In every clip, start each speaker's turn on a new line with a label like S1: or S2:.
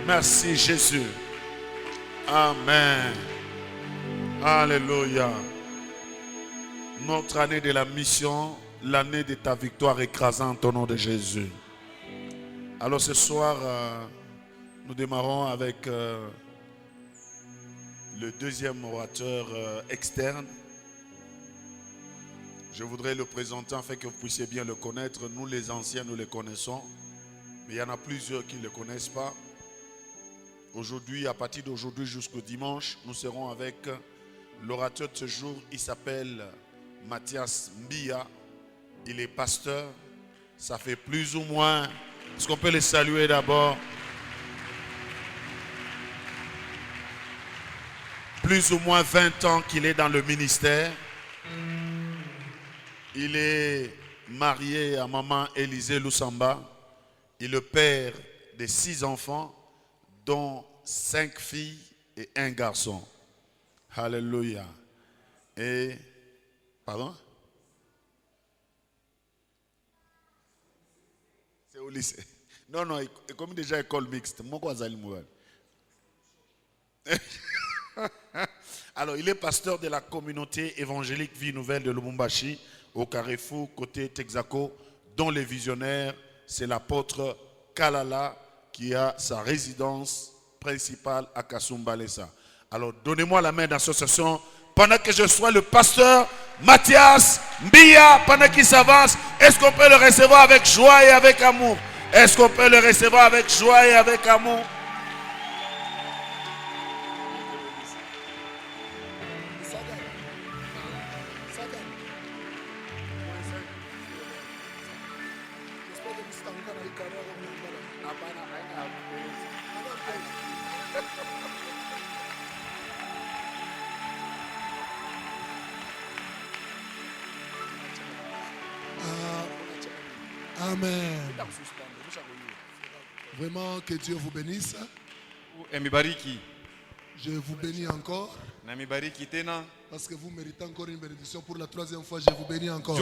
S1: Merci Jésus. Amen. Alléluia. Notre année de la mission, l'année de ta victoire écrasante au nom de Jésus. Alors ce soir, nous démarrons avec le deuxième orateur externe. Je voudrais le présenter afin que vous puissiez bien le connaître. Nous les anciens, nous le connaissons. Mais il y en a plusieurs qui ne le connaissent pas. Aujourd'hui, à partir d'aujourd'hui jusqu'au dimanche, nous serons avec l'orateur de ce jour. Il s'appelle Mathias Mbia. Il est pasteur. Ça fait plus ou moins... Est-ce qu'on peut le saluer d'abord? Plus ou moins 20 ans qu'il est dans le ministère. Il est marié à maman Élisée Lusamba. Il est le père de 6 enfants, dont 5 filles et 1 garçon. Alléluia. Et, pardon? C'est au lycée. Non, non, comme déjà école mixte. Alors, il est pasteur de la communauté évangélique Vie Nouvelle de Lubumbashi, au Carrefour, côté Texaco, dont le visionnaire, c'est l'apôtre Kalala, qui a sa résidence principale à Kasumbalesa. Alors, donnez-moi la main d'association pendant que je sois le pasteur Mathias Mbia, pendant qu'il s'avance. Est-ce qu'on peut le recevoir avec joie et avec amour? Est-ce qu'on peut le recevoir avec joie et avec amour?
S2: Amen. Vraiment que Dieu vous bénisse. Je vous bénis encore. Parce que vous méritez encore une bénédiction pour la 3e fois. Je vous bénis encore.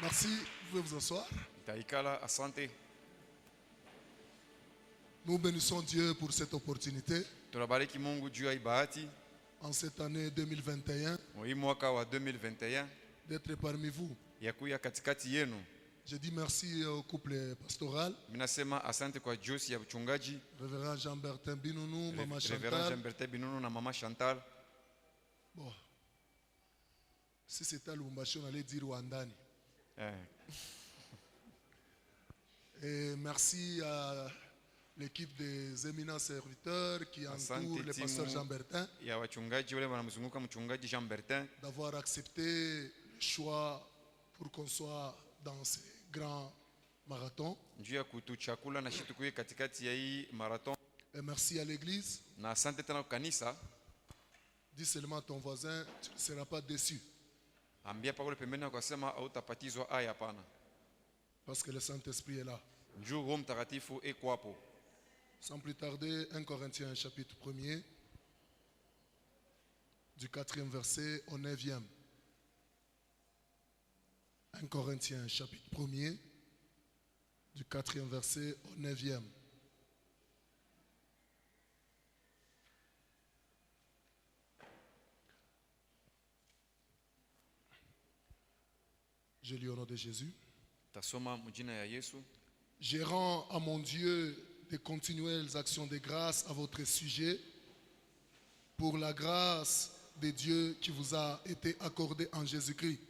S2: Merci. Vous pouvez vous asseoir. Nous bénissons Dieu pour cette opportunité. En cette année 2021, d'être parmi vous. Je dis merci au couple pastoral. Révérend Jean-Bertin Binounou, Maman Chantal. Bon. Si c'était à Lubumbashi, on allait dire Wandani. Et merci à l'équipe des éminents serviteurs qui entourent le pasteur Jean-Bertin d'avoir accepté le choix pour qu'on soit dans ces grands marathons. Et merci à l'église. Dis seulement à ton voisin, tu ne seras pas déçu. Parce que le Saint-Esprit est là. Sans plus tarder, 1 Corinthiens chapitre 1er, du 4e verset au 9e. 1 Corinthiens chapitre 1er, du 4e verset au 9e. Je lis au nom de Jésus. Je rends à mon Dieu de continuelles actions de grâce à votre sujet pour la grâce de Dieu qui vous a été accordée en Jésus-Christ.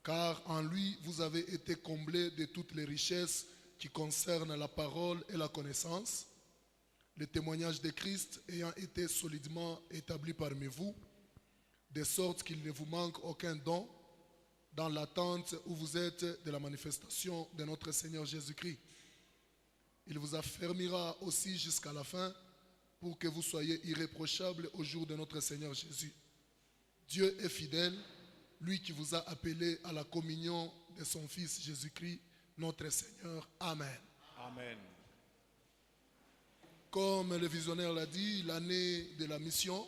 S2: Car en lui, vous avez été comblés de toutes les richesses qui concernent la parole et la connaissance, le témoignage de Christ ayant été solidement établi parmi vous, de sorte qu'il ne vous manque aucun don dans l'attente où vous êtes de la manifestation de notre Seigneur Jésus-Christ. Il vous affermira aussi jusqu'à la fin pour que vous soyez irréprochables au jour de notre Seigneur Jésus. Dieu est fidèle, lui qui vous a appelé à la communion de son Fils Jésus-Christ, notre Seigneur. Amen.
S3: Amen.
S2: Comme le visionnaire l'a dit, l'année de la mission,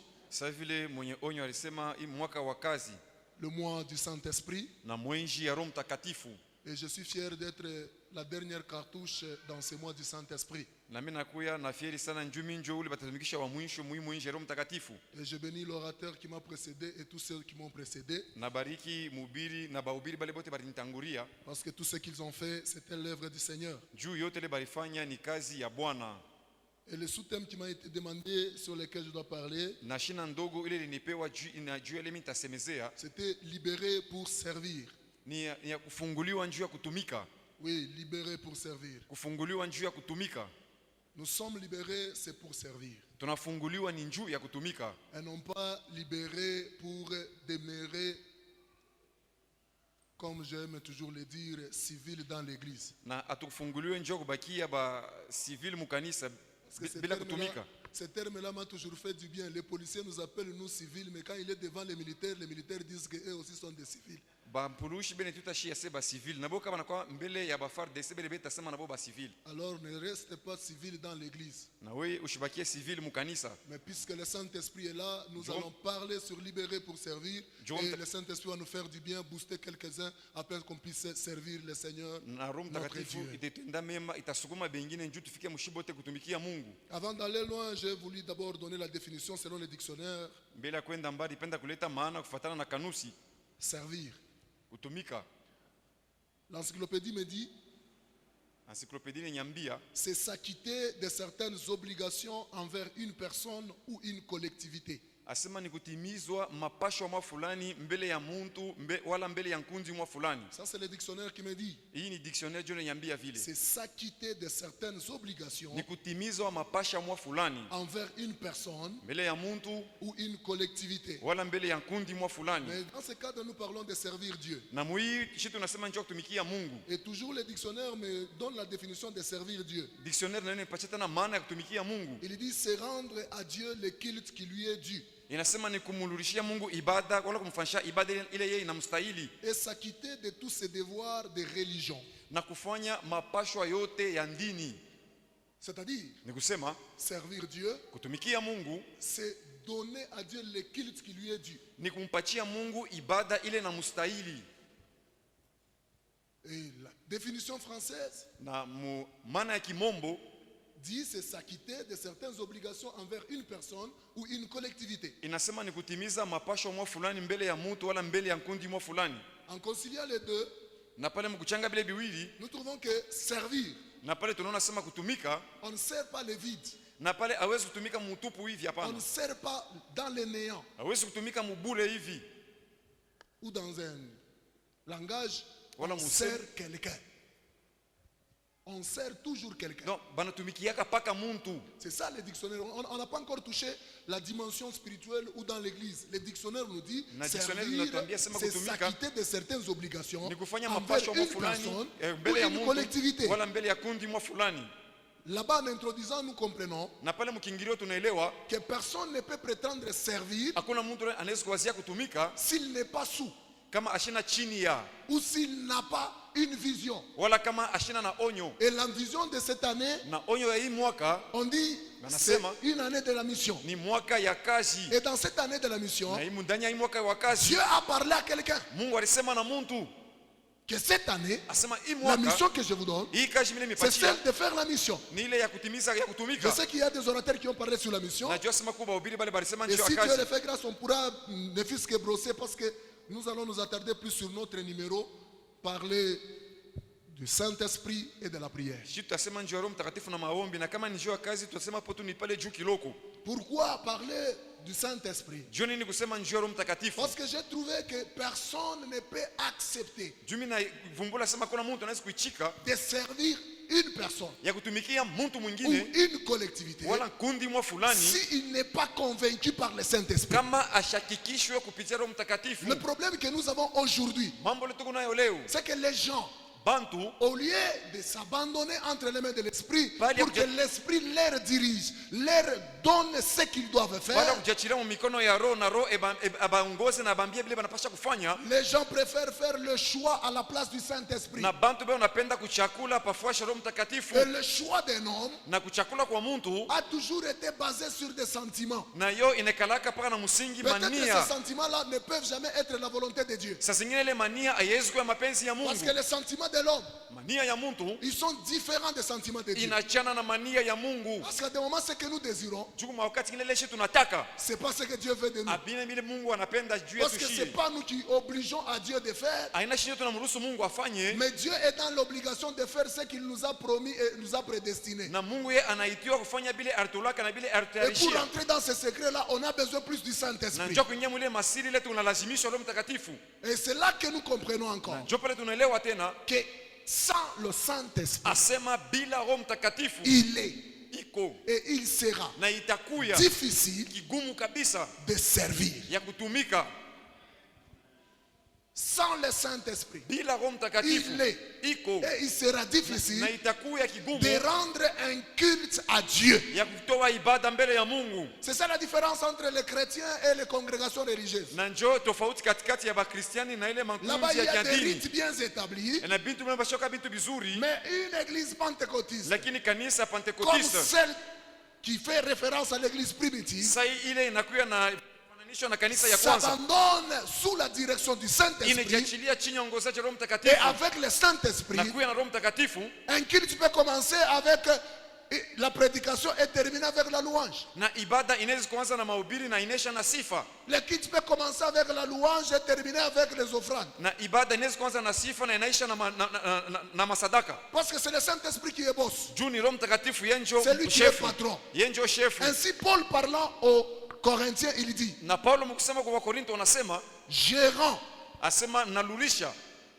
S2: le mois du Saint-Esprit.
S3: na mwenji ya Roho Mtakatifu.
S2: Et je suis fier d'être la dernière cartouche dans ce mois du Saint-Esprit.
S3: Na mimi nakuya na fieri sana njumi njo ule batatumikisha wa mwisho muhimu nje ya Roho Mtakatifu.
S2: Et je bénis l'orateur qui m'a précédé et tous ceux qui m'ont précédé.
S3: Na bariki mhubiri na bahubiri bale bote balinitangulia.
S2: Parce que tout ce qu'ils ont fait, c'était l'œuvre du Seigneur.
S3: Juu yote le balifanya ni kazi ya Bwana.
S2: Et le sous-thème qui m'a été demandé, sur lequel je dois parler,
S3: Na shina ndogo ile linipewa juu ile mimi nitasemezea
S2: c'était libéré pour servir.
S3: ni ya kufunguliwa njuu ya kutumika.
S2: Oui, libéré pour servir.
S3: Kufunguliwa njuu ya kutumika.
S2: Nous sommes libérés, c'est pour servir.
S3: Tunafunguliwa ni njuu ya kutumika.
S2: Et non pas libérés pour demeurer, comme j'aime toujours le dire, civil dans l'église.
S3: Na atufunguliwe njuu kubakia ba civil mukanisa bila kutumika.
S2: Ce terme-là m'a toujours fait du bien. Les policiers nous appellent nous civils, mais quand il est devant les militaires disent qu'eux aussi sont des civils.
S3: Bampulushi bene tutashia seba civil na boka bana kwa mbele ya bafar de sebe beta sema na boba civil.
S2: Alors ne reste pas civil dans l'église.
S3: Na wewe ushibakie civil mukanisa.
S2: Mais puisque le Saint-Esprit est là, nous allons parler sur libérer pour servir. Et le Saint-Esprit va nous faire du bien, booster quelques-uns afin qu'on puisse servir le Seigneur.
S3: Na Roho Mtakatifu itetenda mema itasukuma bengine njoo tufike mushibote kutumikia Mungu.
S2: Avant d'aller loin, j'ai voulu d'abord donner la définition selon le dictionnaire.
S3: Mbele kwenda mbali penda kuleta maana kufuatana na kanusi.
S2: Servir.
S3: Kutumika.
S2: L'encyclopédie me dit,
S3: encyclopédie nyambia,
S2: c'est s'acquitter de certaines obligations envers une personne ou une collectivité.
S3: Asema ni kutimizwa mapasho mwa fulani mbele ya muntu wala mbele ya nkundi mwa fulani.
S2: Ça c'est le dictionnaire qui me dit.
S3: Hii ni dictionnaire jone nyambia vile.
S2: C'est s'acquitter de certaines obligations.
S3: Ni kutimizwa mapasha mwa fulani
S2: envers une personne
S3: mbele ya muntu
S2: ou une collectivité.
S3: Wala mbele ya nkundi mwa fulani.
S2: Mais dans ce cas, nous parlons de servir Dieu.
S3: Na mui kishi tunasema njoo kutumikia Mungu.
S2: Et toujours le dictionnaire me donne la définition de servir Dieu.
S3: Dictionnaire nene pachata na maana ya kutumikia Mungu.
S2: Il dit c'est rendre à Dieu le culte qui lui est dû.
S3: Inasema ni kumulurishia Mungu ibada wala kumfanyia ibada ile yeye inamstahili.
S2: Et s'acquitter de tous ses devoirs de religion.
S3: Na kufanya mapashwa yote ya dini.
S2: C'est-à-dire,
S3: ni kusema
S2: servir Dieu,
S3: kutumikia Mungu,
S2: c'est donner à Dieu le culte qui lui est dû.
S3: Ni kumpatia Mungu ibada ile na mustahili.
S2: Et la définition française
S3: na maana ya kimombo
S2: dit c'est s'acquitter de certaines obligations envers une personne ou une collectivité.
S3: Inasema ni kutimiza mapasho mwa fulani mbele ya mtu wala mbele ya kundi mwa fulani.
S2: En conciliant les deux,
S3: na pale mkuchanga bile biwili,
S2: nous trouvons que servir,
S3: na pale tunaona sema kutumika,
S2: on ne sert pas le vide.
S3: Na pale hawezi kutumika mutupu hivi hapana.
S2: On ne sert pas dans le néant.
S3: Hawezi kutumika mubule hivi.
S2: Ou dans un langage,
S3: wala
S2: on sert quelqu'un. On sert toujours quelqu'un.
S3: Non, banatumikiaka paka muntu.
S2: C'est ça le dictionnaire. On n'a pas encore touché la dimension spirituelle ou dans l'église. Le dictionnaire nous dit servir, c'est s'acquitter de certaines obligations envers une personne ou une collectivité. Là-bas, en introduisant, nous comprenons que personne ne peut prétendre servir s'il n'est pas sous ou s'il n'a pas une vision. Et la vision de cette année, on dit c'est une année de la mission. Et dans cette année de la mission, Dieu a parlé à quelqu'un que cette année, la mission que je vous donne, c'est celle de faire la mission. Je sais qu'il y a des orateurs qui ont parlé sur la mission. Et si Dieu le fait grâce, on pourra ne fût-ce que brosser, parce que nous allons nous attarder plus sur notre numéro, parler du Saint-Esprit et de la prière. Pourquoi parler du Saint-Esprit? Parce que j'ai trouvé que personne ne peut accepter de servir une personne ou une collectivité s'il n'est pas convaincu par le Saint-Esprit. Le problème que nous avons aujourd'hui, c'est que les gens
S3: bantu
S2: au lieu de s'abandonner entre les mains de l'esprit
S3: Bali
S2: pour que
S3: ya-
S2: l'esprit leur dirige, leur donne ce qu'ils doivent
S3: baada
S2: faire,
S3: ya kujiachilia mu mikono ya roho na roho abaongoze na abambie vile banapasha kufanya,
S2: les gens préfèrent faire le choix à la place du Saint-Esprit.
S3: na bantu beo napenda kuchakula pafuasha Roho Mtakatifu,
S2: Et le choix d'un homme
S3: na kuchakula kwa muntu
S2: a toujours été basé sur des sentiments.
S3: na yo inekalaka paka na msingi
S2: Peut-être que
S3: mania.
S2: ces sentiments-là ne peuvent jamais être la volonté de Dieu.
S3: Saa zingine ile mania haiwezi kuwa mapenzi ya
S2: Parce que
S3: Mungu.
S2: les sentiments de l'homme,
S3: Mania ya muntu
S2: ils sont différents des sentiments de Dieu.
S3: inachana na mania ya Mungu.
S2: Parce qu'à des moments, ce que nous désirons,
S3: Juku wakati ngine leshe tunataka
S2: c'est pas ce que Dieu veut de nous.
S3: abine vile Mungu anapenda juu
S2: Parce
S3: yetu
S2: que c'est
S3: shie.
S2: pas nous qui obligeons à Dieu de faire,
S3: Aina shie tunamruhusu Mungu afanye,
S2: mais Dieu est dans l'obligation de faire ce qu'il nous a promis et nous a prédestiné.
S3: na Mungu ye anaitiwa kufanya bile alitulaka na bile
S2: Et pour
S3: alitayarishia.
S2: entrer dans ce secret-là, on a besoin plus du
S3: Na
S2: Saint-Esprit.
S3: njoo kuingia mwile masiri letu unalazimishwa Roho Mtakatifu.
S2: Et c'est là que nous comprenons encore
S3: Njoo pale tunaelewa tena
S2: que sans le Saint-Esprit,
S3: asema bila Roho Mtakatifu
S2: il est
S3: iko
S2: et il sera
S3: na itakuya
S2: difficile
S3: kigumu kabisa
S2: de servir.
S3: ya kutumika.
S2: Sans le Saint-Esprit,
S3: Bila Roho Mtakatifu
S2: il est
S3: iko
S2: et il sera
S3: na
S2: difficile
S3: itakuya kigumu
S2: de rendre un culte à Dieu.
S3: ya kutoa ibada mbele ya Mungu.
S2: C'est ça la différence entre les chrétiens et les congrégations religieuses.
S3: Na njoo tofauti katikati ya Bakristiani na ile
S2: Là-bas,
S3: makundi
S2: il y
S3: ya
S2: a des
S3: kiadini.
S2: rites bien établis,
S3: Na bintu mnabashoka bintu bizuri,
S2: mais une église pentecôtiste,
S3: lakini kanisa
S2: comme
S3: Pentekotiste
S2: celle qui fait référence à l'église primitive,
S3: sai ile inakuya na fananisho na kanisa ya kwanza,
S2: s'abandonne sous la direction du Saint-Esprit
S3: inajiachilia chini ya uongozaji wa Roho
S2: et
S3: Mtakatifu.
S2: avec le Saint-Esprit,
S3: Na kuya na Roho Mtakatifu,
S2: un culte peut commencer avec la prédication et terminer avec la louange.
S3: na ibada inaweza kuanza na mahubiri na inesha na sifa,
S2: Le culte peut commencer avec la louange et terminer avec les offrandes.
S3: na ibada inaweza kuanza na sifa na inaisha na masadaka.
S2: Parce que c'est le Saint-Esprit qui est boss.
S3: Juu ni Roho Mtakatifu yenjo
S2: C'est lui qui est
S3: shefu,
S2: patron.
S3: yenjo shefu.
S2: Ainsi, Paul parlant aux Corinthiens, il dit,
S3: Na Paulo mkusema kwa Wakorinto anasema,
S2: je rends
S3: asema nalulisha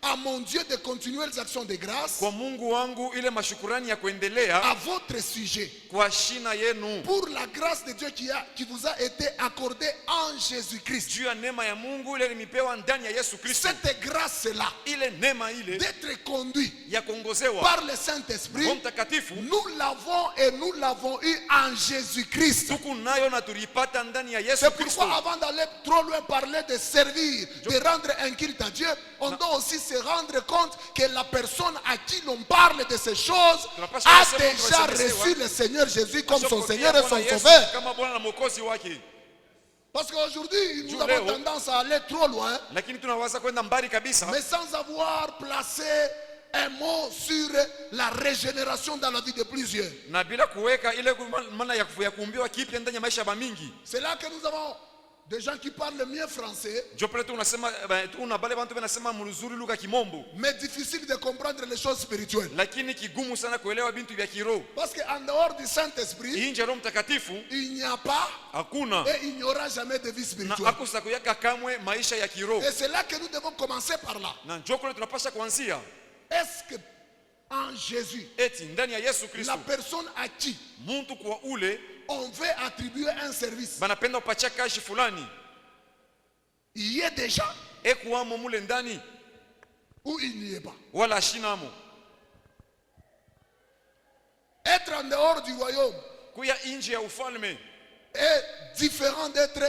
S2: à mon Dieu de continuelles actions de grâce
S3: kwa Mungu wangu ile mashukurani ya kuendelea
S2: à votre sujet
S3: kwa shina yenu
S2: pour la grâce de Dieu qui vous a été accordée en Jésus-Christ.
S3: juu ya neema ya Mungu ile nimepewa ndani ya Yesu Kristo.
S2: Cette grâce-là,
S3: Ile neema ile
S2: d'être conduit
S3: ya kuongozewa
S2: par le Saint-Esprit,
S3: Roho Mtakatifu
S2: nous l'avons et nous l'avons eu en Jésus-Christ.
S3: tuku nayo na tulipata ndani ya Yesu
S2: C'est
S3: Kristo.
S2: pourquoi avant d'aller trop loin parler de servir, de rendre un culte à Dieu, on doit aussi se rendre compte que la personne à qui l'on parle de ces choses a déjà reçu le Seigneur Jésus comme son Seigneur et son Sauveur.
S3: kama Bwana na Mwokozi wake.
S2: Parce qu'aujourd'hui, nous
S3: Jules
S2: avons
S3: Léo.
S2: tendance à aller trop loin,
S3: Lakini tunawaza kwenda mbali kabisa,
S2: mais sans avoir placé un mot sur la régénération dans la vie de plusieurs.
S3: na bila kuweka ile maana ya kuumbiwa kipya ndani ya maisha ya mingi.
S2: C'est là que nous avons des gens qui parlent mieux français,
S3: Ndio pale tu unasema tuna bale bantu wanasema mzuri lugha kimombo,
S2: mais difficile de comprendre les choses spirituelles.
S3: lakini kigumu sana kuelewa bintu vya kiroho.
S2: Parce qu'en dehors du Saint-Esprit,
S3: Nje ya Roho Mtakatifu
S2: il n'y a pas
S3: hakuna
S2: et il n'y aura jamais de vie
S3: na
S2: spirituelle.
S3: hakusakuyaka kamwe maisha ya kiroho.
S2: Et c'est là que nous devons commencer par là.
S3: Na njoo kule tunapasha kuanzia
S2: Est-ce que en Jésus,
S3: eti ndani ya Yesu Kristo
S2: la personne à qui
S3: muntu kwa ule
S2: on veut attribuer un service,
S3: banapenda kupatia kazi fulani
S2: il y est déjà
S3: ekuwamo mule ndani
S2: ou il n'y est pas?
S3: wala ashinamo.
S2: Être en dehors du royaume
S3: Kuya nje ya ufalme
S2: est différent d'être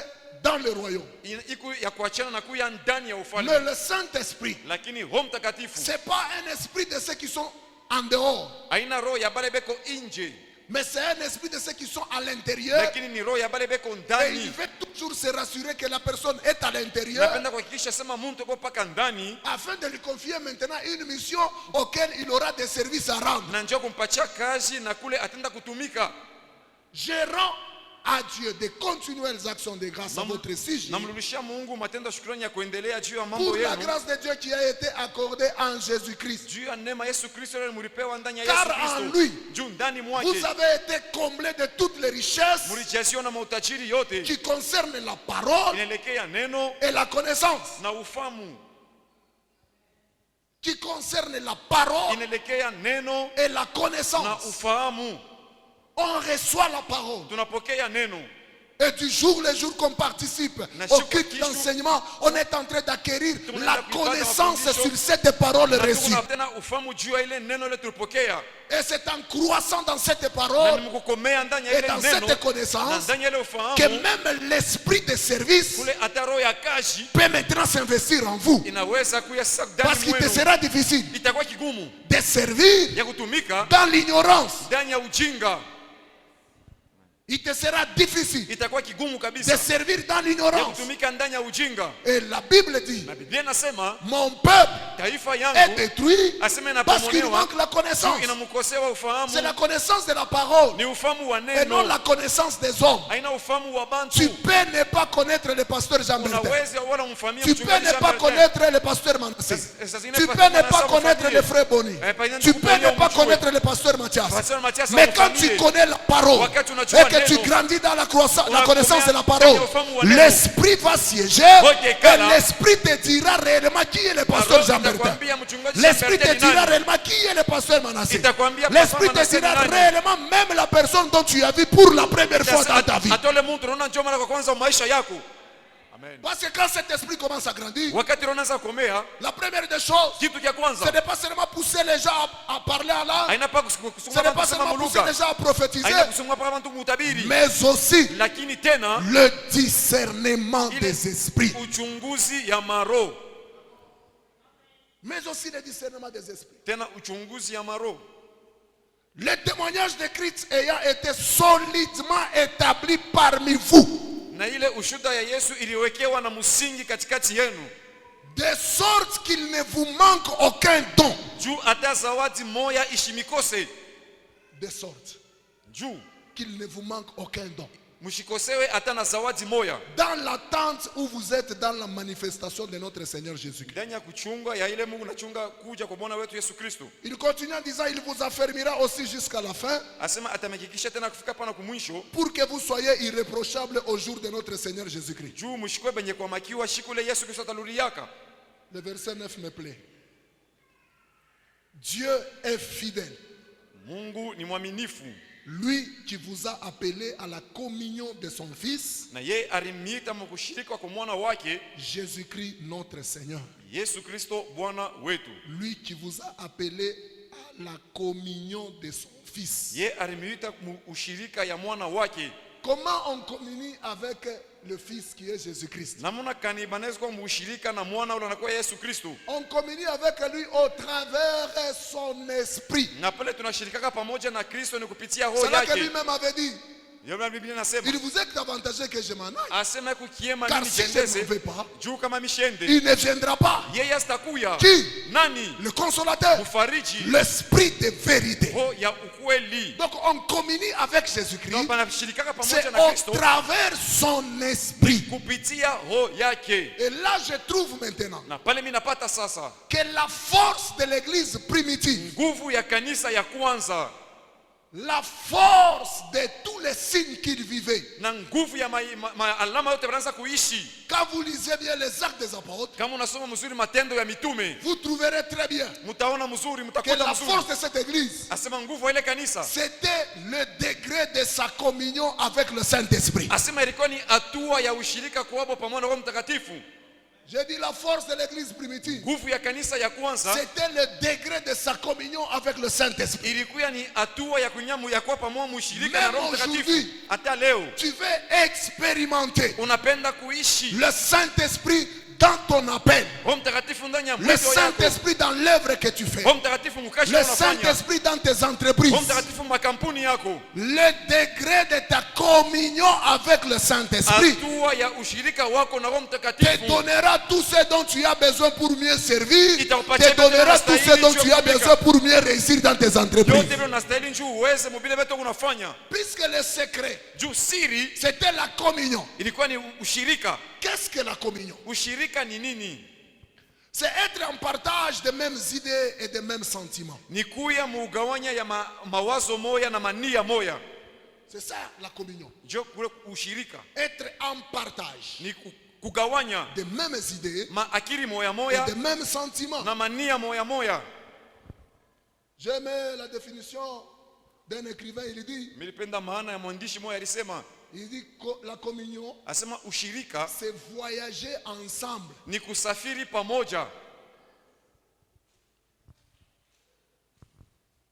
S2: dans le royaume.
S3: iku ya kuachana na kuya ndani ya
S2: Mais
S3: ufalme,
S2: le Saint-Esprit,
S3: lakini Roho Mtakatifu
S2: ce n'est pas un esprit de ceux qui sont en dehors,
S3: haina roho ya bale beko nje,
S2: mais c'est un esprit de ceux qui sont à l'intérieur.
S3: lakini ni roho ya bale beko
S2: Et il
S3: ndani.
S2: veut toujours se rassurer que la personne est à l'intérieur
S3: Napenda kuhakikisha sema muntu uko paka ndani,
S2: afin de lui confier maintenant une mission auquel il aura des services à rendre.
S3: na njoo kumpatia kazi na kule atenda kutumika.
S2: Je rends à Dieu de continuelles actions de grâce à votre sujet
S3: Namrudishia Mungu matendo ya shukrani ya kuendelea juu ya mambo
S2: pour la
S3: yenu,
S2: grâce de Dieu qui a été accordée en Jésus-Christ.
S3: juu ya neema Yesu Kristo ile mlipewa ndani ya
S2: Car
S3: Yesu
S2: en
S3: Kristo.
S2: lui,
S3: Juu ndani mwake
S2: vous avez été comblés de toutes les richesses
S3: mlijaziwa na mautajiri yote
S2: qui concernent la parole
S3: inaelekea neno
S2: et la connaissance.
S3: na ufamu,
S2: Qui concernent la parole
S3: inaelekea neno
S2: et la
S3: na
S2: connaissance.
S3: ufahamu.
S2: On reçoit la parole.
S3: Tunapokea neno
S2: Et du jour le jour qu'on participe
S3: Na
S2: au
S3: siku
S2: culte
S3: kishu-
S2: d'enseignement, on est en train d'acquérir
S3: Tunaenda
S2: la
S3: kuipata
S2: connaissance
S3: mafundisho.
S2: sur cette parole
S3: Na
S2: reçue.
S3: tuko na tena ufahamu juu ya ile neno ile tulipokea.
S2: Et c'est en croissant dans cette
S3: Na
S2: parole
S3: nimekukomea ndani ya
S2: et
S3: ile
S2: dans
S3: neno
S2: cette connaissance
S3: na ndani ya ile
S2: que
S3: ufahamu
S2: même l'esprit de service
S3: kule hata roho ya kazi
S2: peut maintenant s'investir en vous.
S3: inaweza kuya sasa
S2: Parce
S3: ndani
S2: qu'il te
S3: mwenu.
S2: sera difficile
S3: Itakuwa kigumu
S2: de servir
S3: ya kutumika
S2: dans l'ignorance.
S3: ndani ya ujinga.
S2: Il te sera difficile
S3: Itakuwa kigumu
S2: de
S3: kabisa
S2: servir dans
S3: ya
S2: l'ignorance.
S3: kutumika ndani ya ujinga.
S2: Et la Bible dit,
S3: Na Biblia inasema
S2: mon peuple
S3: taifa
S2: est
S3: yangu
S2: détruit
S3: asema
S2: parce qu'il
S3: inapomolewa
S2: manque la connaissance.
S3: juu inamkosewa ufahamu.
S2: C'est la connaissance de la parole
S3: Ni ufahamu wa
S2: et non
S3: neno,
S2: la connaissance des hommes.
S3: haina ufahamu wa
S2: Tu
S3: bantu.
S2: peux ne pas connaître le pasteur Jean-Bertin.
S3: Unaweza wala umfamia
S2: Tu peux
S3: mchungaji
S2: ne pas
S3: Jean-Bertin.
S2: connaître le pasteur Manassé.
S3: Sasa zingine
S2: Tu
S3: pa-
S2: peux ne
S3: Manasseh
S2: pas connaître
S3: umfamie.
S2: le frère Boni.
S3: Par exemple,
S2: Tu
S3: tu
S2: peux
S3: peux
S2: ne pas
S3: umjue.
S2: connaître le pasteur Mathias.
S3: Pasteur Mathias
S2: Mais quand tu
S3: umfamie.
S2: connais la parole
S3: Wakati
S2: et
S3: unajua
S2: que tu
S3: neno,
S2: grandis dans la
S3: unakomea
S2: connaissance de la
S3: ndani
S2: parole,
S3: ya ufahamu wa neno.
S2: l'esprit va siéger
S3: Ngoja
S2: et
S3: ikala.
S2: l'esprit te dira réellement qui est le pasteur
S3: Roho
S2: Jean-Bertin.
S3: itakwambia mchungaji
S2: L'esprit te
S3: Jean-Bertin ni
S2: dira
S3: nani.
S2: réellement qui est le pasteur Manassé.
S3: Itakwambia
S2: L'esprit
S3: Papa
S2: te
S3: Manasseh
S2: dira
S3: ni nani.
S2: réellement même la personne dont tu as vu pour la première fois dans ta vie.
S3: Hata ule mtu unaona njoo mara kwa kwanza maisha yako. Amen.
S2: Parce que quand cet esprit commence à grandir,
S3: Wakati unaanza komea,
S2: la première des choses,
S3: kitu cha
S2: ce
S3: kwanza
S2: n'est pas seulement pousser les gens à parler en langue,
S3: haina pa
S2: ce
S3: kusunguma
S2: n'est pas
S3: kusema
S2: seulement pousser
S3: mulugha.
S2: les gens à prophétiser,
S3: Haina kusunguma pa bantu kutabiri.
S2: mais aussi
S3: Lakini tena
S2: le discernement
S3: ile
S2: des esprits.
S3: uchunguzi ya maro.
S2: Mais aussi le discernement des esprits.
S3: Tena uchunguzi ya maro.
S2: Le témoignage de Christ ayant été solidement établi parmi vous,
S3: Na ile ushuda ya Yesu iliwekewa na msingi katikati yenu.
S2: de sorte qu'il ne vous manque aucun don.
S3: Juu hata zawadi moya ishimikose.
S2: De sorte
S3: Juu
S2: qu'il ne vous manque aucun don.
S3: mshikosewe hata na zawadi moya.
S2: Dans l'attente où vous êtes dans la manifestation de notre Seigneur Jésus-Christ.
S3: Ndani ya kuchunga ya ile Mungu nachunga kuja kwa Bwana wetu Yesu Kristo.
S2: Il continue en disant, il vous affermira aussi jusqu'à la fin
S3: Asema atamhakikisha tena kufika pana kumwisho.
S2: pour que vous soyez irréprochables au jour de notre Seigneur Jésus-Christ.
S3: Juu mshikwe benye kwa makiwa shikule Yesu Kristo ataluriaka.
S2: Le verset 9 me plaît. Dieu est fidèle.
S3: Mungu ni mwaminifu.
S2: Lui qui vous a appelé à la communion de son Fils,
S3: Na yeye alimita mkushirika kwa mwana wake
S2: Jésus-Christ notre Seigneur.
S3: Yesu Kristo Bwana wetu.
S2: Lui qui vous a appelé à la communion de son Fils.
S3: Yeye alimita ushirika ya mwana wake.
S2: Comment on communie avec le Fils qui est Jésus-Christ?
S3: Namuna kani banaweza kwa ushirika na mwana ule anakuwa Yesu Kristo.
S2: On communie avec lui au travers son esprit.
S3: Na pale tunashirikaka pamoja na Kristo ni kupitia roho
S2: C'est là que
S3: yake.
S2: lui-même avait dit,
S3: Ndio maana Biblia inasema
S2: il vous est avantageux que je m'en aille.
S3: asema kukiema
S2: Car
S3: mimi
S2: si je ne
S3: jendeze
S2: m'en vais pas,
S3: juu kama mishende.
S2: il ne viendra pas.
S3: Yeye asitakuya.
S2: Qui?
S3: Nani?
S2: Le consolateur,
S3: Mfariji.
S2: l'esprit de vérité.
S3: Roho ya ukweli.
S2: Donc on communie avec Jésus-Christ.
S3: Ndio panashirikaka
S2: C'est
S3: pamoja na
S2: au
S3: Kristo
S2: travers son esprit.
S3: kupitia roho yake.
S2: Et là, je trouve maintenant
S3: Na pale mimi napata sasa
S2: que la force de l'église primitive,
S3: nguvu ya kanisa ya kwanza
S2: la force de tous les signes qu'il vivait.
S3: na nguvu ya alama yote wanaanza kuishi.
S2: Quand vous lisez bien les actes des apôtres,
S3: Kama unasoma mzuri matendo ya mitume,
S2: vous trouverez très bien
S3: mtaona mzuri,
S2: que
S3: mtakuta
S2: la
S3: mzuri.
S2: force de cette église,
S3: Asema nguvu ya ile kanisa,
S2: c'était le degré de sa communion avec le Saint-Esprit.
S3: asema ilikuwa ni hatua ya ushirika kwao pamoja na Roho Mtakatifu.
S2: J'ai dit la force de l'église primitive,
S3: Nguvu ya kanisa ya kwanza
S2: c'était le degré de sa communion avec le Saint-Esprit.
S3: ilikuwa ni hatua ya kunyamu ya kuwa pamoja mushirika na
S2: Même
S3: Roho Mtakatifu.
S2: aujourd'hui,
S3: Hata leo
S2: tu veux expérimenter
S3: unapenda kuishi
S2: le Saint-Esprit dans ton appel,
S3: Roho Mtakatifu ndani ya
S2: le
S3: mwito yako,
S2: Saint-Esprit dans l'œuvre que tu fais,
S3: Roho Mtakatifu mkashi
S2: le
S3: unafanya,
S2: Saint-Esprit dans tes
S3: Roho
S2: entreprises,
S3: Mtakatifu makampuni yako,
S2: le degré de ta communion avec le Saint-Esprit
S3: hatua ya ushirika wako na Roho
S2: te
S3: Mtakatifu
S2: donnera tout ce dont tu as besoin pour mieux servir,
S3: Itakupatia
S2: te donnera
S3: yote
S2: tout ce dont tu as
S3: unastahili
S2: besoin pour mieux réussir dans tes entreprises.
S3: yote vile unastahili njoo uweze mobile vitu unafanya.
S2: Puisque le secret,
S3: Juu siri
S2: c'était la communion.
S3: ilikuwa ni ushirika.
S2: Qu'est-ce que la communion?
S3: Ushirika ni nini?
S2: C'est être en partage des mêmes idées et des mêmes sentiments.
S3: Ni kuya muugawanya ya mawazo moya na mania moya.
S2: C'est ça la communion.
S3: Njo kule ushirika
S2: Être en partage
S3: ni kugawanya
S2: des mêmes idées
S3: maakili moya
S2: et
S3: moya
S2: des mêmes sentiments.
S3: na mania moya moya.
S2: J'aimais la définition d'un écrivain, il dit,
S3: Milipenda maana ya mwandishi moya alisema,
S2: Il dit que la communion,
S3: asema ushirika
S2: c'est voyager ensemble.
S3: ni kusafiri pamoja.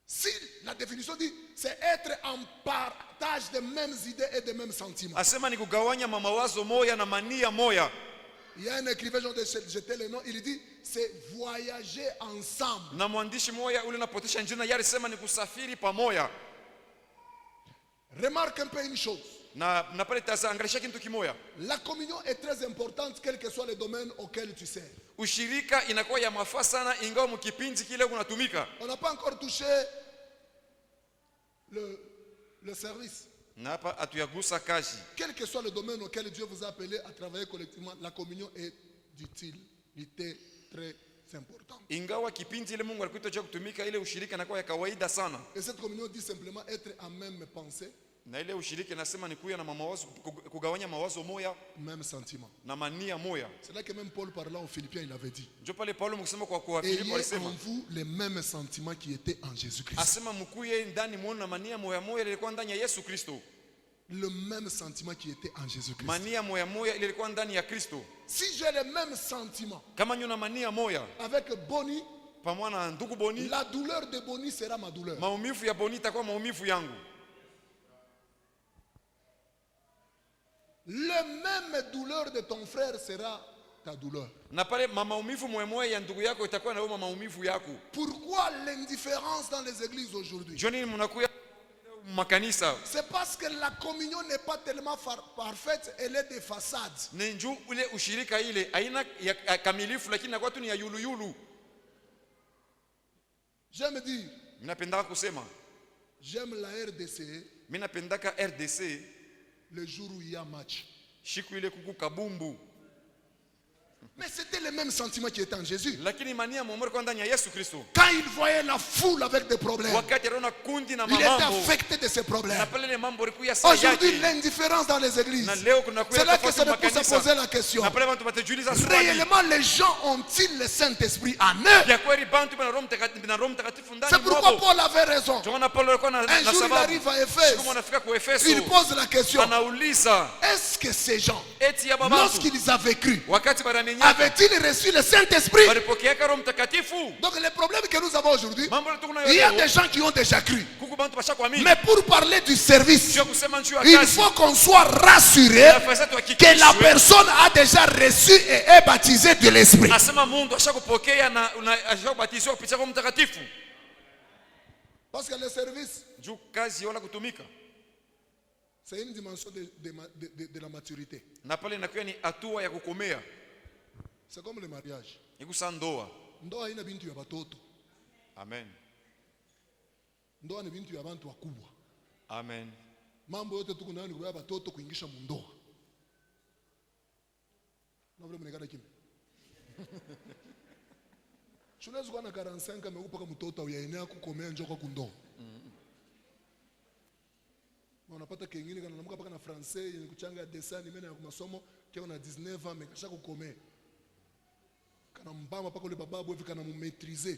S2: Si la définition dit, c'est être en partage des mêmes idées et des mêmes sentiments.
S3: Asema ni kugawanya mawazo moya na mania moya.
S2: Il y a un écrivain, je vais jeter le nom, il dit, c'est voyager ensemble.
S3: Na mwandishi moya ule napotisha njina yari sema ni kusafiri pamoja.
S2: Remarque un peu une chose.
S3: Na pale tazaangalisha kitu kimoya.
S2: La communion est très importante, quel que soit le domaine auquel tu sers.
S3: Ushirika inakuwa ya mafaa sana ingawa mkipindi kile kunatumika.
S2: On n'a pas encore touché le service.
S3: Na hapa atuyagusa kazi.
S2: Quel que soit le domaine auquel Dieu vous a appelé à travailler collectivement, la communion est d'utilité très importante.
S3: Ingawa kipindi ile Mungu alikuita kutumika, ile ushirika inakuwa ya kawaida sana.
S2: Et cette communion dit simplement être en même pensée.
S3: Na ile ushirika inasema ni kuya na mawazo, kugawanya mawazo moya,
S2: même sentiment.
S3: na mania moya.
S2: C'est là que même Paul parlant aux Philippiens, il avait dit,
S3: Ndio pale Paulo mkisema kwa
S2: ayez
S3: Filipo alisema,
S2: en vous les mêmes sentiments qui étaient en Jésus-Christ.
S3: asema mkuye ndani muone na mania moya moya ile ilikuwa ndani ya Yesu Kristo.
S2: Le même sentiment qui était en Jésus-Christ.
S3: Mania moya moya ile ilikuwa ndani ya Kristo.
S2: Si j'ai le même sentiment
S3: Kama nyuna mania moya
S2: avec Boni,
S3: pamoja na ndugu Boni,
S2: la douleur de Boni sera ma douleur.
S3: maumivu ya Boni itakuwa maumivu yangu.
S2: Le même douleur de ton frère sera ta douleur.
S3: Na pale maumivu moya moya ya ndugu yako itakuwa na wewe maumivu yako.
S2: Pourquoi l'indifférence dans les églises aujourd'hui?
S3: Joni mnakuya makanisa.
S2: C'est parce que la communion n'est pas tellement parfaite, elle est des façades.
S3: Ni njoo ule ushirika ile haina ya kamilifu lakini inakuwa tu ni ya yulu yulu.
S2: J'aime dire,
S3: Ninapenda kusema,
S2: j'aime la RDC
S3: mimi napendaka RDC
S2: le jour où il y a match.
S3: siku ile kuku kabumbu.
S2: Mais c'était le même sentiment qui était en Jésus.
S3: Lakini mania momori kwa ndani ya Yesu Kristo.
S2: Quand il voyait la foule avec des problèmes,
S3: Wakati anaona kundi na
S2: il était
S3: mambo.
S2: affecté de ces problèmes.
S3: Na pale ile mambo ilikuwa sawa
S2: Aujourd'hui,
S3: yake.
S2: l'indifférence dans les églises.
S3: Na leo kuna
S2: C'est là que ça me pousse à poser la question.
S3: Na pale watu watajiuliza swali.
S2: Réellement, les gens ont-ils le Saint-Esprit en eux?
S3: Ya kweli bantu na Roho Mtakatifu ndani
S2: C'est pourquoi
S3: mwao.
S2: Paul avait raison.
S3: Tunaona Paulo alikuwa na
S2: Un jour, il
S3: sababu.
S2: arrive à Éphèse.
S3: Siku anafika kwa Efeso.
S2: Il pose la question.
S3: Anauliza,
S2: Est-ce que ces gens,
S3: eti ya babantu
S2: lorsqu'ils avaient cru,
S3: wakati baramenyaka
S2: avaient-ils reçu le Saint-Esprit?
S3: walipokea Roho Mtakatifu?
S2: Donc les problèmes que nous avons aujourd'hui,
S3: Mambo tunayo
S2: il y a
S3: leo.
S2: des gens qui ont déjà cru.
S3: Kuku bantu bashakuamini.
S2: Mais pour parler du service,
S3: Sio kusema njoo
S2: il
S3: kazi.
S2: faut qu'on soit rassuré
S3: Nafasi
S2: que la personne a déjà reçu et est baptisée de l'Esprit.
S3: Asema Mungu ashakupokea na ashakubatizwa kupitia Roho Mtakatifu.
S2: Parce que le service,
S3: Juu kazi wala kutumika.
S2: c'est une dimension de la maturité.
S3: Na pale inakuwa ni hatua ya kukomea.
S2: C'est comme le mariage.
S3: Ikusa ndoa.
S2: Ndoa haina bintu ya batoto.
S3: Amen.
S2: Ndoa ni bintu ya bantu wakubwa.
S3: Amen.
S2: Mambo yote tuko nayo ni kubeba batoto kuingisha mundoa. Na vile mnekana kimi. Tunaweza kuwa na 45 amekupa mtoto au yaenea kukomea njoko kundoa. Unapata kingine kana namuka paka na français yenye kuchanga dessin nimena ya masomo kiwa na 19 ans mekasha kukomea. Kana mbama paka ule bababu hivi kana mumaîtriser.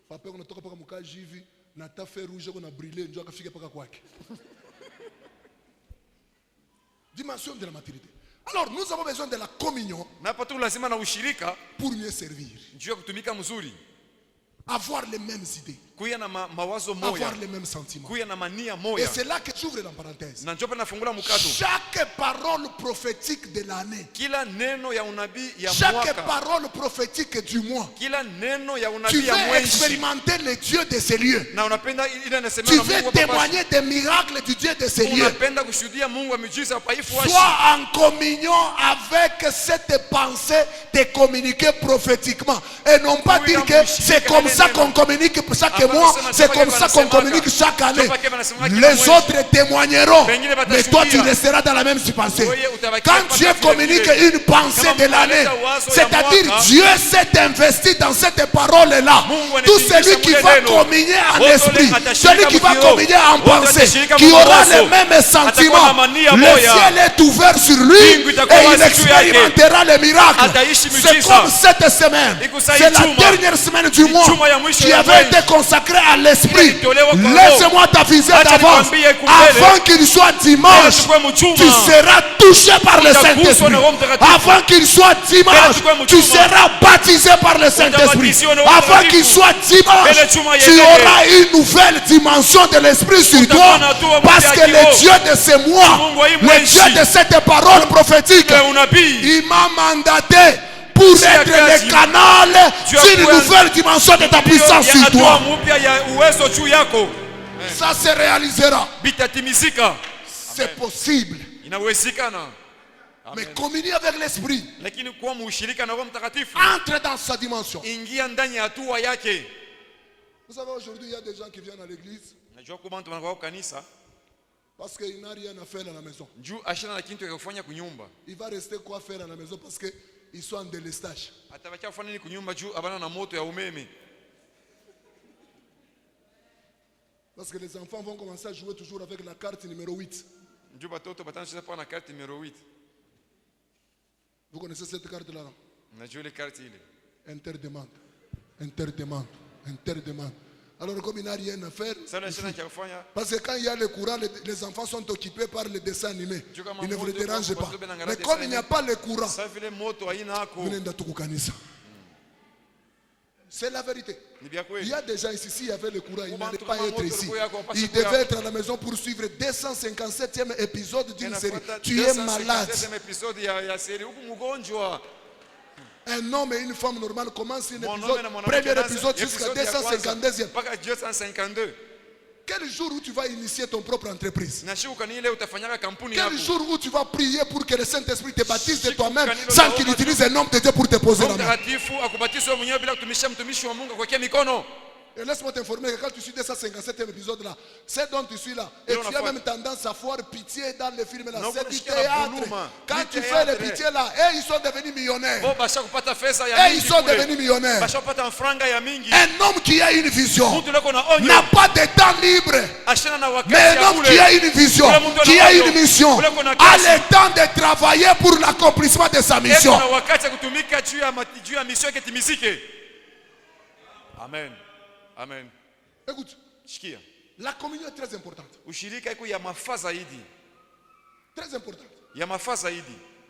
S2: Papa unatoka paka mkaji hivi na tafe rouge kuna briller njoo akafika paka kwake. Dimension de la maturité. Alors nous avons besoin de la communion
S3: Na hapa tu lazima na ushirika
S2: pour mieux servir.
S3: njoo kutumika mzuri.
S2: Avoir les mêmes idées,
S3: Kuya na mawazo moya.
S2: avoir les mêmes sentiments.
S3: Kuya na mania
S2: Et
S3: moya.
S2: c'est là que j'ouvre la parenthèse.
S3: Na njoo pale nafungula mkato.
S2: Chaque parole prophétique de l'année,
S3: Kila neno ya unabii ya
S2: chaque
S3: mwaka.
S2: parole prophétique du mois,
S3: Kila neno ya
S2: tu
S3: unabii ya
S2: veux
S3: mwezi.
S2: expérimenter le Dieu de ces lieux.
S3: Na unapenda ile anasema
S2: Tu
S3: na
S2: veux
S3: Mungu hapa.
S2: témoigner des miracles du Dieu de ces lieux.
S3: Unapenda kushuhudia Mungu amejiza hapa hivi washi.
S2: Sois en communion avec cette pensée de communiquer prophétiquement. Et non pas dire que c'est comme ça qu'on communique chaque mois, c'est comme ça qu'on communique chaque année. Les autres témoigneront, mais toi tu resteras dans la même pensée. Quand Dieu communique une pensée de l'année, c'est-à-dire Dieu s'est investi dans cette parole-là. Tout celui qui va communier en esprit, celui qui va communier en pensée, qui aura les mêmes sentiments, le ciel est ouvert sur lui et il expérimentera les miracles. C'est comme cette semaine. C'est la dernière semaine du mois. qui avait été consacré à l'esprit. Laisse-moi t'aviser d'avance. Avant qu'il soit dimanche, tu seras touché par le Saint-Esprit. Avant qu'il soit dimanche, tu seras baptisé par le Saint-Esprit. Avant qu'il soit dimanche, tu auras une nouvelle dimension de l'Esprit sur toi. Parce que le Dieu de ces mois, le Dieu de cette parole prophétique, il m'a mandaté pour être le canal d'une nouvelle dimension de ta puissance sur toi. Ça se réalisera. C'est possible. Mais communier avec l'esprit. Entre dans sa dimension. Vous savez, aujourd'hui, il y a des gens qui viennent à l'église parce qu'il n'a rien à faire à la maison. Il va rester quoi faire à la maison parce qu'ils sont en délestage. Parce que les enfants vont commencer à jouer toujours avec la carte numéro 8. Vous connaissez cette carte-là? Interdemande. Interdemande. Interdemande. Alors comme il n'a rien à faire, parce que quand il y a le courant, les enfants sont occupés par les dessins animés. Ils ne vous dérangent pas. Mais comme il n'y a pas le courant, c'est la vérité. Il y a des gens ici, s'il y avait le courant, ils n'allaient pas être ici. Ils devaient être à la maison pour suivre le 257e épisode d'une série. Tu es malade. Un homme et une femme normale commencent un épisode, premier épisode jusqu'à 252e. Quel jour où tu vas initier ton propre entreprise? Quel jour où tu vas prier pour que le Saint-Esprit te baptise de toi-même sans qu'il utilise un homme de Dieu pour te poser la main? Et laisse-moi t'informer que quand tu suis 257e épisode là, c'est dont tu suis là. Et tu as même tendance à voir pitié dans les films là. C'est du théâtre. Quand tu fais les pitiés là, et ils sont devenus millionnaires. Et ils sont devenus millionnaires. Un homme qui a une vision n'a pas de temps libre. Mais un homme qui a une vision, qui a une mission, a le temps de travailler pour l'accomplissement de sa mission.
S3: Amen. Amen.
S2: Écoute, la communion est très importante. Très importante.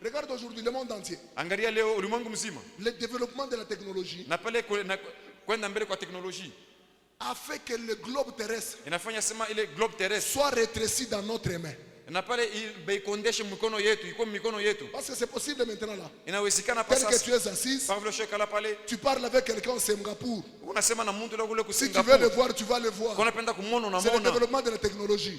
S2: Regarde aujourd'hui le monde entier. Le développement de la technologie a fait que le globe terrestre soit rétréci dans notre main. Parce que c'est possible maintenant là. Tel que tu es assis, tu parles avec quelqu'un au Singapour. Si tu veux le voir, tu vas le voir. C'est le développement de la technologie.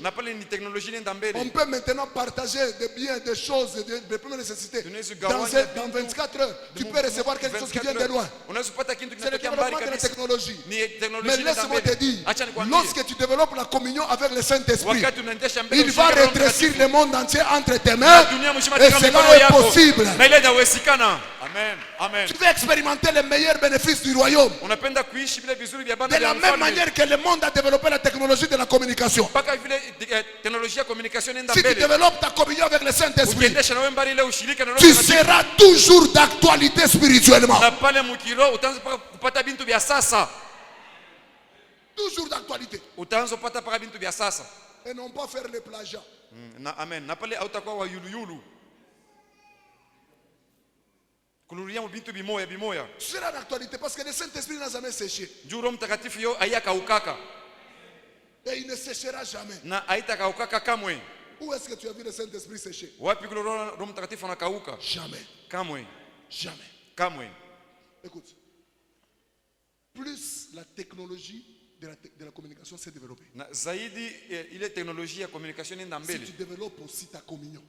S2: On peut maintenant partager des biens, des choses, des premières nécessités. Dans 24 heures, tu peux recevoir quelque chose qui vient de loin. C'est le développement de la technologie. Mais laisse-moi te dire, lorsque tu développes la communion avec le Saint-Esprit, il va rétrécir le monde entier entre tes mains. Et cela est possible. Tu veux expérimenter les meilleurs bénéfices du royaume. De la même manière que le monde a développé la technologie de la communication. Si tu développes ta communion avec le Saint-Esprit, tu seras toujours d'actualité spirituellement. Toujours d'actualité. Et non pas faire les plagiats.
S3: Amen.
S2: Tu seras d'actualité parce que le Saint-Esprit n'a jamais séché. Et il ne séchera jamais. Où est-ce que tu as vu le Saint-Esprit sécher? Jamais. Jamais. Écoute. Plus la technologie de la communication s'est développée. Si tu développes aussi ta communion,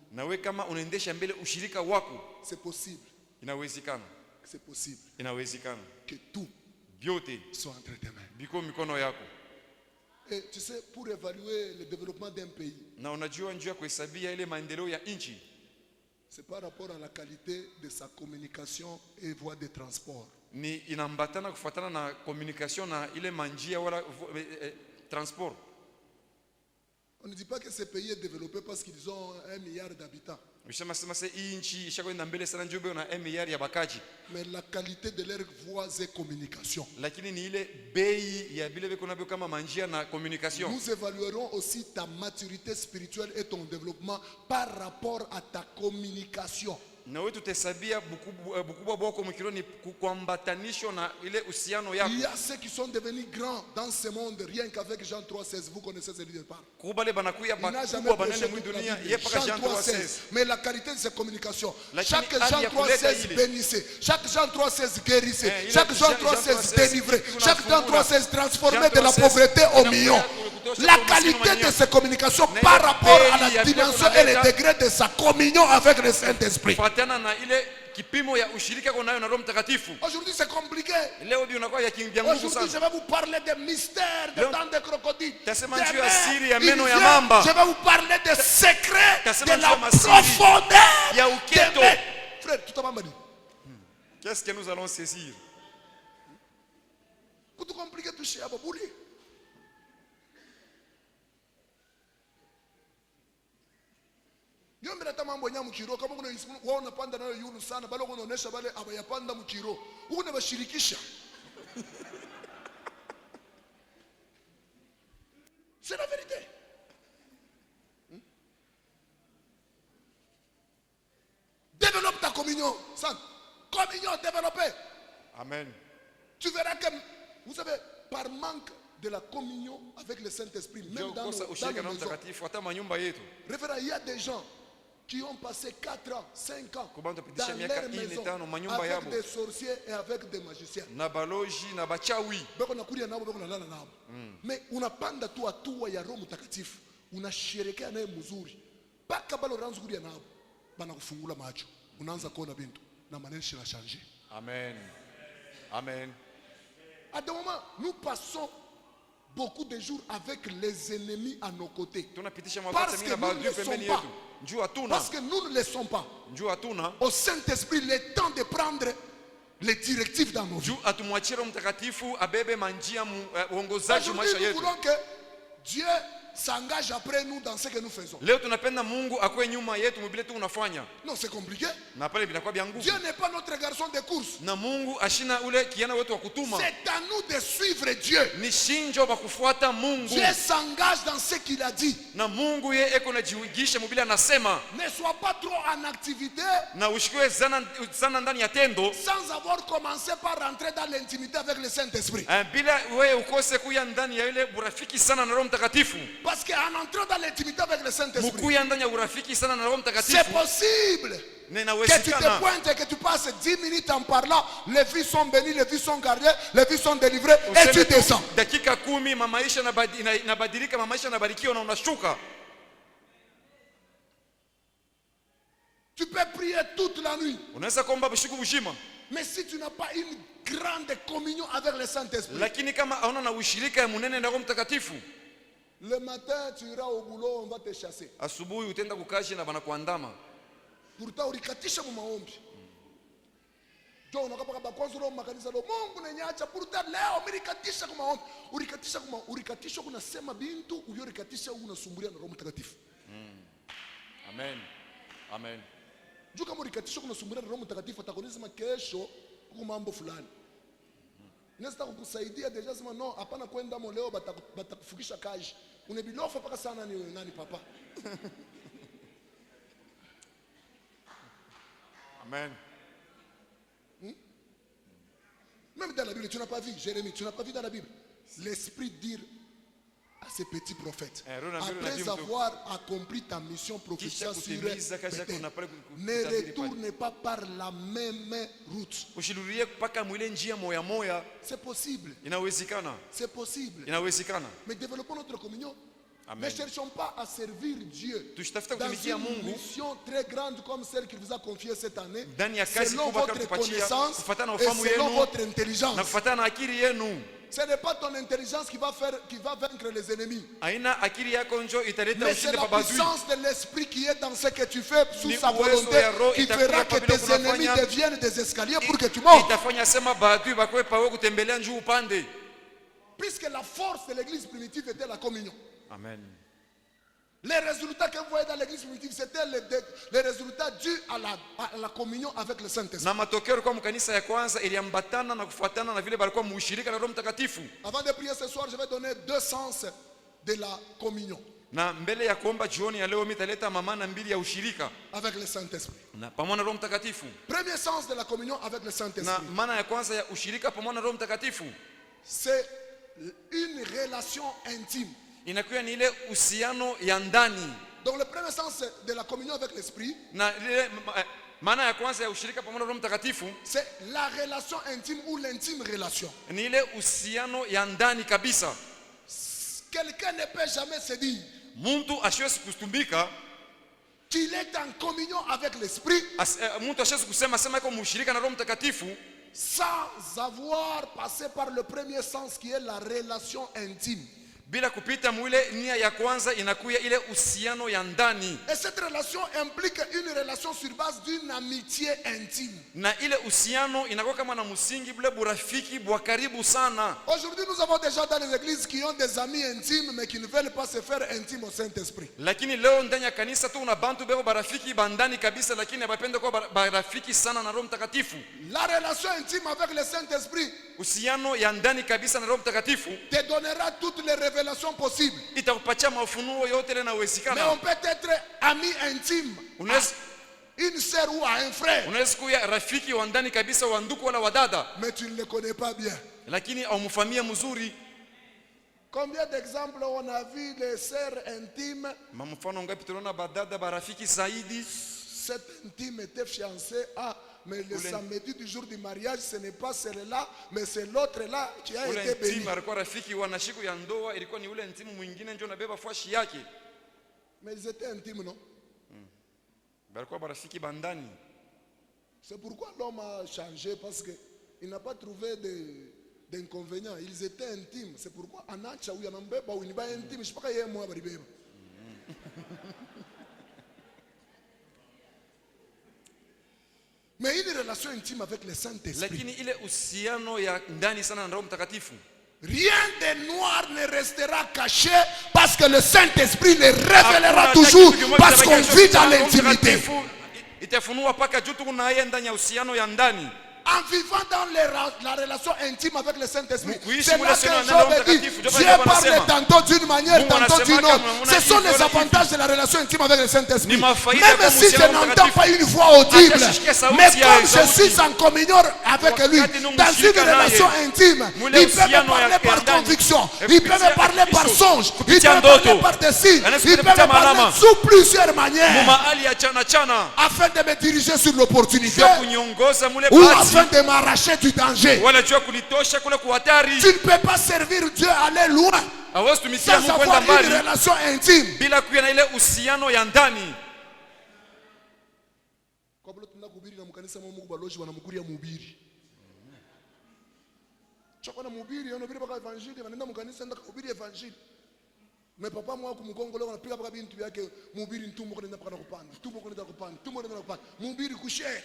S2: c'est possible. C'est possible que tout soit entre tes mains. Et tu sais, pour évaluer le développement d'un pays, c'est par rapport à la qualité de sa communication et voie de transport.
S3: Ni inambatana kufuatana na communication na ile manjia wala transport.
S2: On ne dit pas que ce pays est développé parce qu'ils ont 1 milliard d'habitants. Mais la qualité de leurs voix et communication. Nous évaluerons aussi ta maturité spirituelle et ton développement par rapport à ta communication.
S3: Il y a
S2: ceux qui sont devenus grands dans ce monde, rien qu'avec Jean 3,16, vous connaissez ce livre de part. Il n'a jamais prêché toute la Bible. Jean 3,16. Mais la qualité de ses communications. Chaque Jean 3,16 bénissait. Chaque Jean 3,16 guérissait. Chaque Jean 3,16 délivrait. Chaque Jean 3,16 transformait de la pauvreté au million. La qualité de ses communications par rapport à la dimension et le degré de sa communion avec le Saint-Esprit. Aujourd'hui c'est compliqué. Aujourd'hui je vais vous parler des mystères de dents de crocodile.
S3: Je
S2: vais vous parler des secrets de la profondeur. Frère, tout à dit.
S3: Qu'est-ce que nous allons saisir?
S2: Tout compliqué toucher à Babouli. Ndio mbele tamambo nya mukiro kama kuna wao unapanda nayo yulu sana bali unaonesha bale abayapanda mukiro huko unabashirikisha. C'est la vérité. Développe ta communion. Ça, communion développée.
S3: Amen.
S2: Tu verras que, vous savez, par manque de la communion avec le Saint-Esprit, même dans nos maisons. Révérend, il y a des gens qui ont passé 4 ans, 5 ans dans leur maison avec des sorciers et avec des magiciens. Mais unapanda tu hatua ya Roho Mtakatifu, unasherekea naye mzuri. Paka balo ranzo kulia nao, bana kufungula macho. Unaanza kuona bintu na maneno yanachange.
S3: Amen. Amen.
S2: À des moments, nous passons beaucoup de jours avec les ennemis à nos côtés. Parce que nous ne le sommes pas. Au Saint-Esprit, le temps de prendre les directives dans nos vies. Aujourd'hui, nous voulons que Dieu s'engage après nous dans ce que nous faisons. Non, c'est compliqué. Dieu n'est pas notre garçon de course. C'est à nous de suivre Dieu. Dieu s'engage dans ce qu'il a dit. Ne sois pas trop en activité sans avoir commencé par rentrer dans l'intimité avec le Saint-Esprit. Parce qu'en entrant dans l'intimité avec le Saint-Esprit, c'est possible que tu te pointes et que tu passes 10 minutes en parlant. Les vies sont bénies, les vies sont gardées, les vies sont délivrées et tu descends. Tu peux prier toute la nuit. Mais si tu n'as pas une grande communion avec le Saint-Esprit, le matin, tu iras au boulot, on va te chasser. Pourtant, urikatisha mu maombi. Jo unakapaka bakwanza ro makanisa lo Mungu nenyacha pourtant leo urikatisha ku maombi. Urikatisha kuna sema bintu uyorikatisha unasumbulia na Roho Mtakatifu.
S3: Amen. Amen.
S2: Jo kama urikatisha kuna sumbulia na Roho Mtakatifu atakunisema kesho ku mambo fulani. Nesta kukusaidia deja sema no hapana kwenda leo batakufukisha kaji. Unebilofa paka sana nani papa.
S3: Amen.
S2: Même dans la Bible, tu n'as pas vu, Jérémie, tu n'as pas vu dans la Bible l'Esprit dire à ces petits prophètes, après avoir accompli ta mission prophétique sur Bethel, ne retourne pas par la même route. C'est possible. C'est possible. Mais développons notre communion.
S3: Amen.
S2: Ne cherchons pas à servir Dieu dans une mission très grande comme celle qu'il vous a confiée cette année, selon votre connaissance et selon votre intelligence. Ce n'est pas ton intelligence qui va vaincre les ennemis. Mais c'est la puissance de l'Esprit qui est dans ce que tu fais sous sa volonté qui fera que tes ennemis deviennent des escaliers pour que tu montes. Puisque la force de l'église primitive était la communion.
S3: Amen.
S2: Les résultats que vous voyez dans l'église primitive, c'était les résultats dus à la communion avec le Saint-Esprit.
S3: Na matokeo kwa mkanisa ya kwanza iliambatana na kufuatana na vile balikuwa mushirika na Roho Mtakatifu.
S2: Avant de prier ce soir, je vais donner 2 sens de la communion.
S3: Na mbele ya kuomba jioni ya leo mitaleta mamana mbili ya ushirika
S2: avec le Saint-Esprit.
S3: na pamoja na Roho Mtakatifu.
S2: Premier sens de la communion avec le Saint-Esprit.
S3: Na maana ya kwanza ya ushirika pamoja na Roho Mtakatifu,
S2: c'est une relation intime.
S3: inakuwa ni ile uhusiano ya ndani.
S2: Donc le premier sens de la communion avec l'Esprit,
S3: Na ile maana ya kwanza ya ushirika pamoja na Roho Mtakatifu,
S2: c'est la relation intime ou l'intime relation.
S3: ni ile uhusiano ya ndani kabisa.
S2: Quelqu'un ne peut jamais se dire
S3: Mtu asiwezi kustumbika
S2: qu'il est en communion avec l'Esprit
S3: mtu asiwezi kusema sema yuko mshirika na Roho Mtakatifu
S2: sans avoir passé par le premier sens qui est la relation intime.
S3: bila kupita mwile nia ya kwanza inakuya ile uhusiano ya ndani.
S2: Et cette relation implique une relation sur base d'une amitié intime.
S3: Na ile uhusiano inakuwa kama na msingi bule burafiki bwa karibu sana.
S2: Aujourd'hui, nous avons déjà dans les églises qui ont des amis intimes mais qui ne veulent pas se faire intimes au Saint-Esprit.
S3: Lakini leo ndani ya kanisa tu una bantu bebo barafiki bandani kabisa, lakini hawapende kuwa barafiki sana na Roho Mtakatifu.
S2: La relation intime avec le Saint-Esprit
S3: Uhusiano ya ndani kabisa na Roho Mtakatifu
S2: te donnera toutes les révélations possibles.
S3: itakupatia mafunuo yote ile
S2: Mais
S3: inawezekana.
S2: on peut être ami intime
S3: Unaweza
S2: à une sœur ou à un frère,
S3: unaweza kuwa rafiki wa ndani kabisa wa ndugu wala wadada,
S2: mais tu ne le connais pas bien.
S3: lakini haumfahamie mzuri.
S2: Combien d'exemples on a vu les sœurs intimes?
S3: Mfano ngapi tunaona badada barafiki zaidi,
S2: Cette intime était fiancée à, mais le samedi du jour du mariage, ce n'est pas celle-là, mais c'est l'autre là qui a
S3: ule
S2: été béni.
S3: ntimi alikuwa rafiki wa na siku ya ndoa ilikuwa ni ule ntimi mwingine ndio nabeba fashi yake,
S2: Mais ils étaient intimes, non?
S3: balikuwa barafiki bandani.
S2: C'est pourquoi l'homme a changé, parce qu'il n'a pas trouvé d'inconvénients. Ils étaient intimes. C'est pourquoi Anacha ou Yanambeba ou Niba intime, je ne sais pas qu'il y a moi baribeba. Mais une relation intime avec le Saint-Esprit.
S3: Lakini ile uhusiano ya ndani sana na Roho Mtakatifu,
S2: Rien de noir ne restera caché parce que le Saint-Esprit le révélera
S3: hakuna
S2: toujours
S3: kitu kimoja
S2: parce qu'on
S3: kitakacho
S2: vit dans
S3: Roho
S2: l'intimité.
S3: Mtakatifu itafunua paka juu tuko na yeye ndani ya uhusiano ya ndani.
S2: En vivant dans la relation intime avec le Saint-Esprit,
S3: Mukuishi
S2: c'est là
S3: mule
S2: que
S3: sema
S2: Job
S3: neno
S2: dit,
S3: mtakatifu, Job
S2: Dieu
S3: alikuwa
S2: parle
S3: anasema,
S2: tantôt d'une manière,
S3: Mungu
S2: tantôt
S3: anasema
S2: d'une autre.
S3: kama
S2: Ce
S3: muna
S2: sont
S3: hivyo
S2: les
S3: na
S2: avantages de la relation intime avec le Saint-Esprit.
S3: Ni mafaida
S2: Même
S3: ya
S2: si je
S3: kuhusiana na
S2: n'entends
S3: mtakatifu.
S2: pas une voix audible,
S3: Acha shike sauti
S2: mais
S3: ya
S2: comme je
S3: sauti.
S2: suis en communion avec lui,
S3: Wakati
S2: dans une
S3: numushirika naye,
S2: relation intime,
S3: mule
S2: il peut me
S3: uhusiano
S2: parler
S3: ya
S2: par
S3: ndani.
S2: conviction,
S3: Et
S2: il peut me
S3: kupitia
S2: parler par
S3: Kristo,
S2: songe, il peut
S3: kupitia
S2: me parler
S3: ndoto.
S2: par des signes,
S3: Anaweza
S2: il peut me
S3: kupitia
S2: parler
S3: malama.
S2: sous plusieurs manières
S3: Mumahali ya chana chana
S2: afin de me diriger sur l'opportunité
S3: juu ya kuniongoza mule
S2: ou
S3: basi
S2: afin de m'arracher du danger.
S3: wala juu ya kunitosha kule kwa hatari.
S2: Tu ne peux pas servir Dieu, aller loin,
S3: Hawezi tumikia
S2: sans
S3: Mungu kwenda
S2: avoir une
S3: mbali
S2: relation intime.
S3: bila kuwa na ile uhusiano ya ndani.
S2: Kabla tunakuhubiri na mkanisa mwa Mungu balozi wanamkuria mhubiri. Choko na mhubiri, anahubiri baka evanjili, wanaenda mkanisa nenda kuhubiri evanjili. Mais papa mwa kumgongo leo anapiga baka bintu yake mhubiri ntumbo kwenda mpaka kupanda. Tumbo kwenda kupanda, tumbo kwenda kupanda. Mhubiri kushe.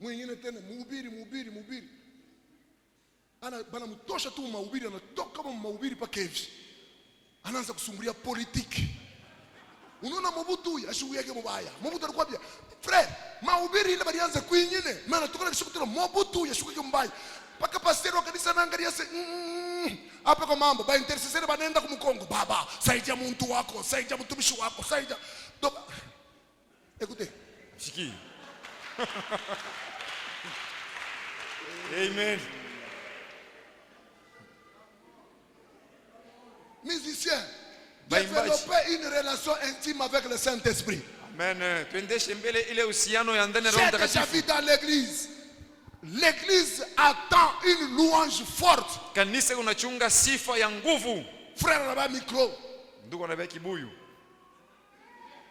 S2: Mwingine tena mhubiri. Ana bana mtosha tu mahubiri, anatoka kama mahubiri paka hivi. Anaanza kusumbulia politiki. Unaona Mobutu ashughuli yake mbaya. Mobutu alikuwa pia frère, mahubiri ile balianza kuinyine. Maana tukana kishukutana Mobutu yashughuli yake mbaya. Paka pastor wa kanisa naangalia hapa kwa mambo ba intercessor banaenda kumkongo. Baba, saidia mtu wako, saidia mtumishi wako, saidia. Écoutez.
S3: Shiki. Amen.
S2: Musicien,
S3: Baimbaji.
S2: développer une relation intime avec le Saint-Esprit.
S3: Amen. Tuendeshe mbele ile uhusiano ya ndani ya Roho
S2: J'ai déjà
S3: Mtakatifu.
S2: vu dans l'église. L'église attend une louange forte.
S3: Kanisa unachunga sifa ya nguvu.
S2: Frère anabeba micro,
S3: Ndugu anabeba kibuyu.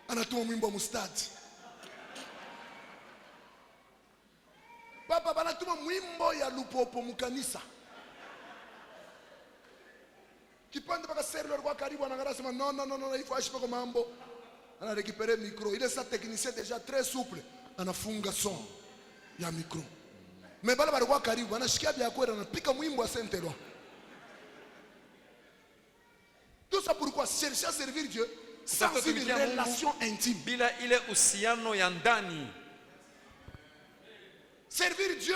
S2: anatuma mwimbo mustadi. Baba banatuma mwimbo ya lupopo mkanisa. Kipande baka seri lwa karibu anaangalia sema non, il faut acheter kwa mambo. Ana récupérer micro. Il est sa technicien déjà très souple. Anafunga son ya micro. Mais bala balikuwa karibu anashikia bya kwenda anapika mwimbo wa Saint-Eloi. Tout ça pourquoi chercher à servir Dieu sans
S3: Kutafuta
S2: une
S3: kutumikia Mungu
S2: relation intime.
S3: bila ile uhusiano ya ndani.
S2: Servir Dieu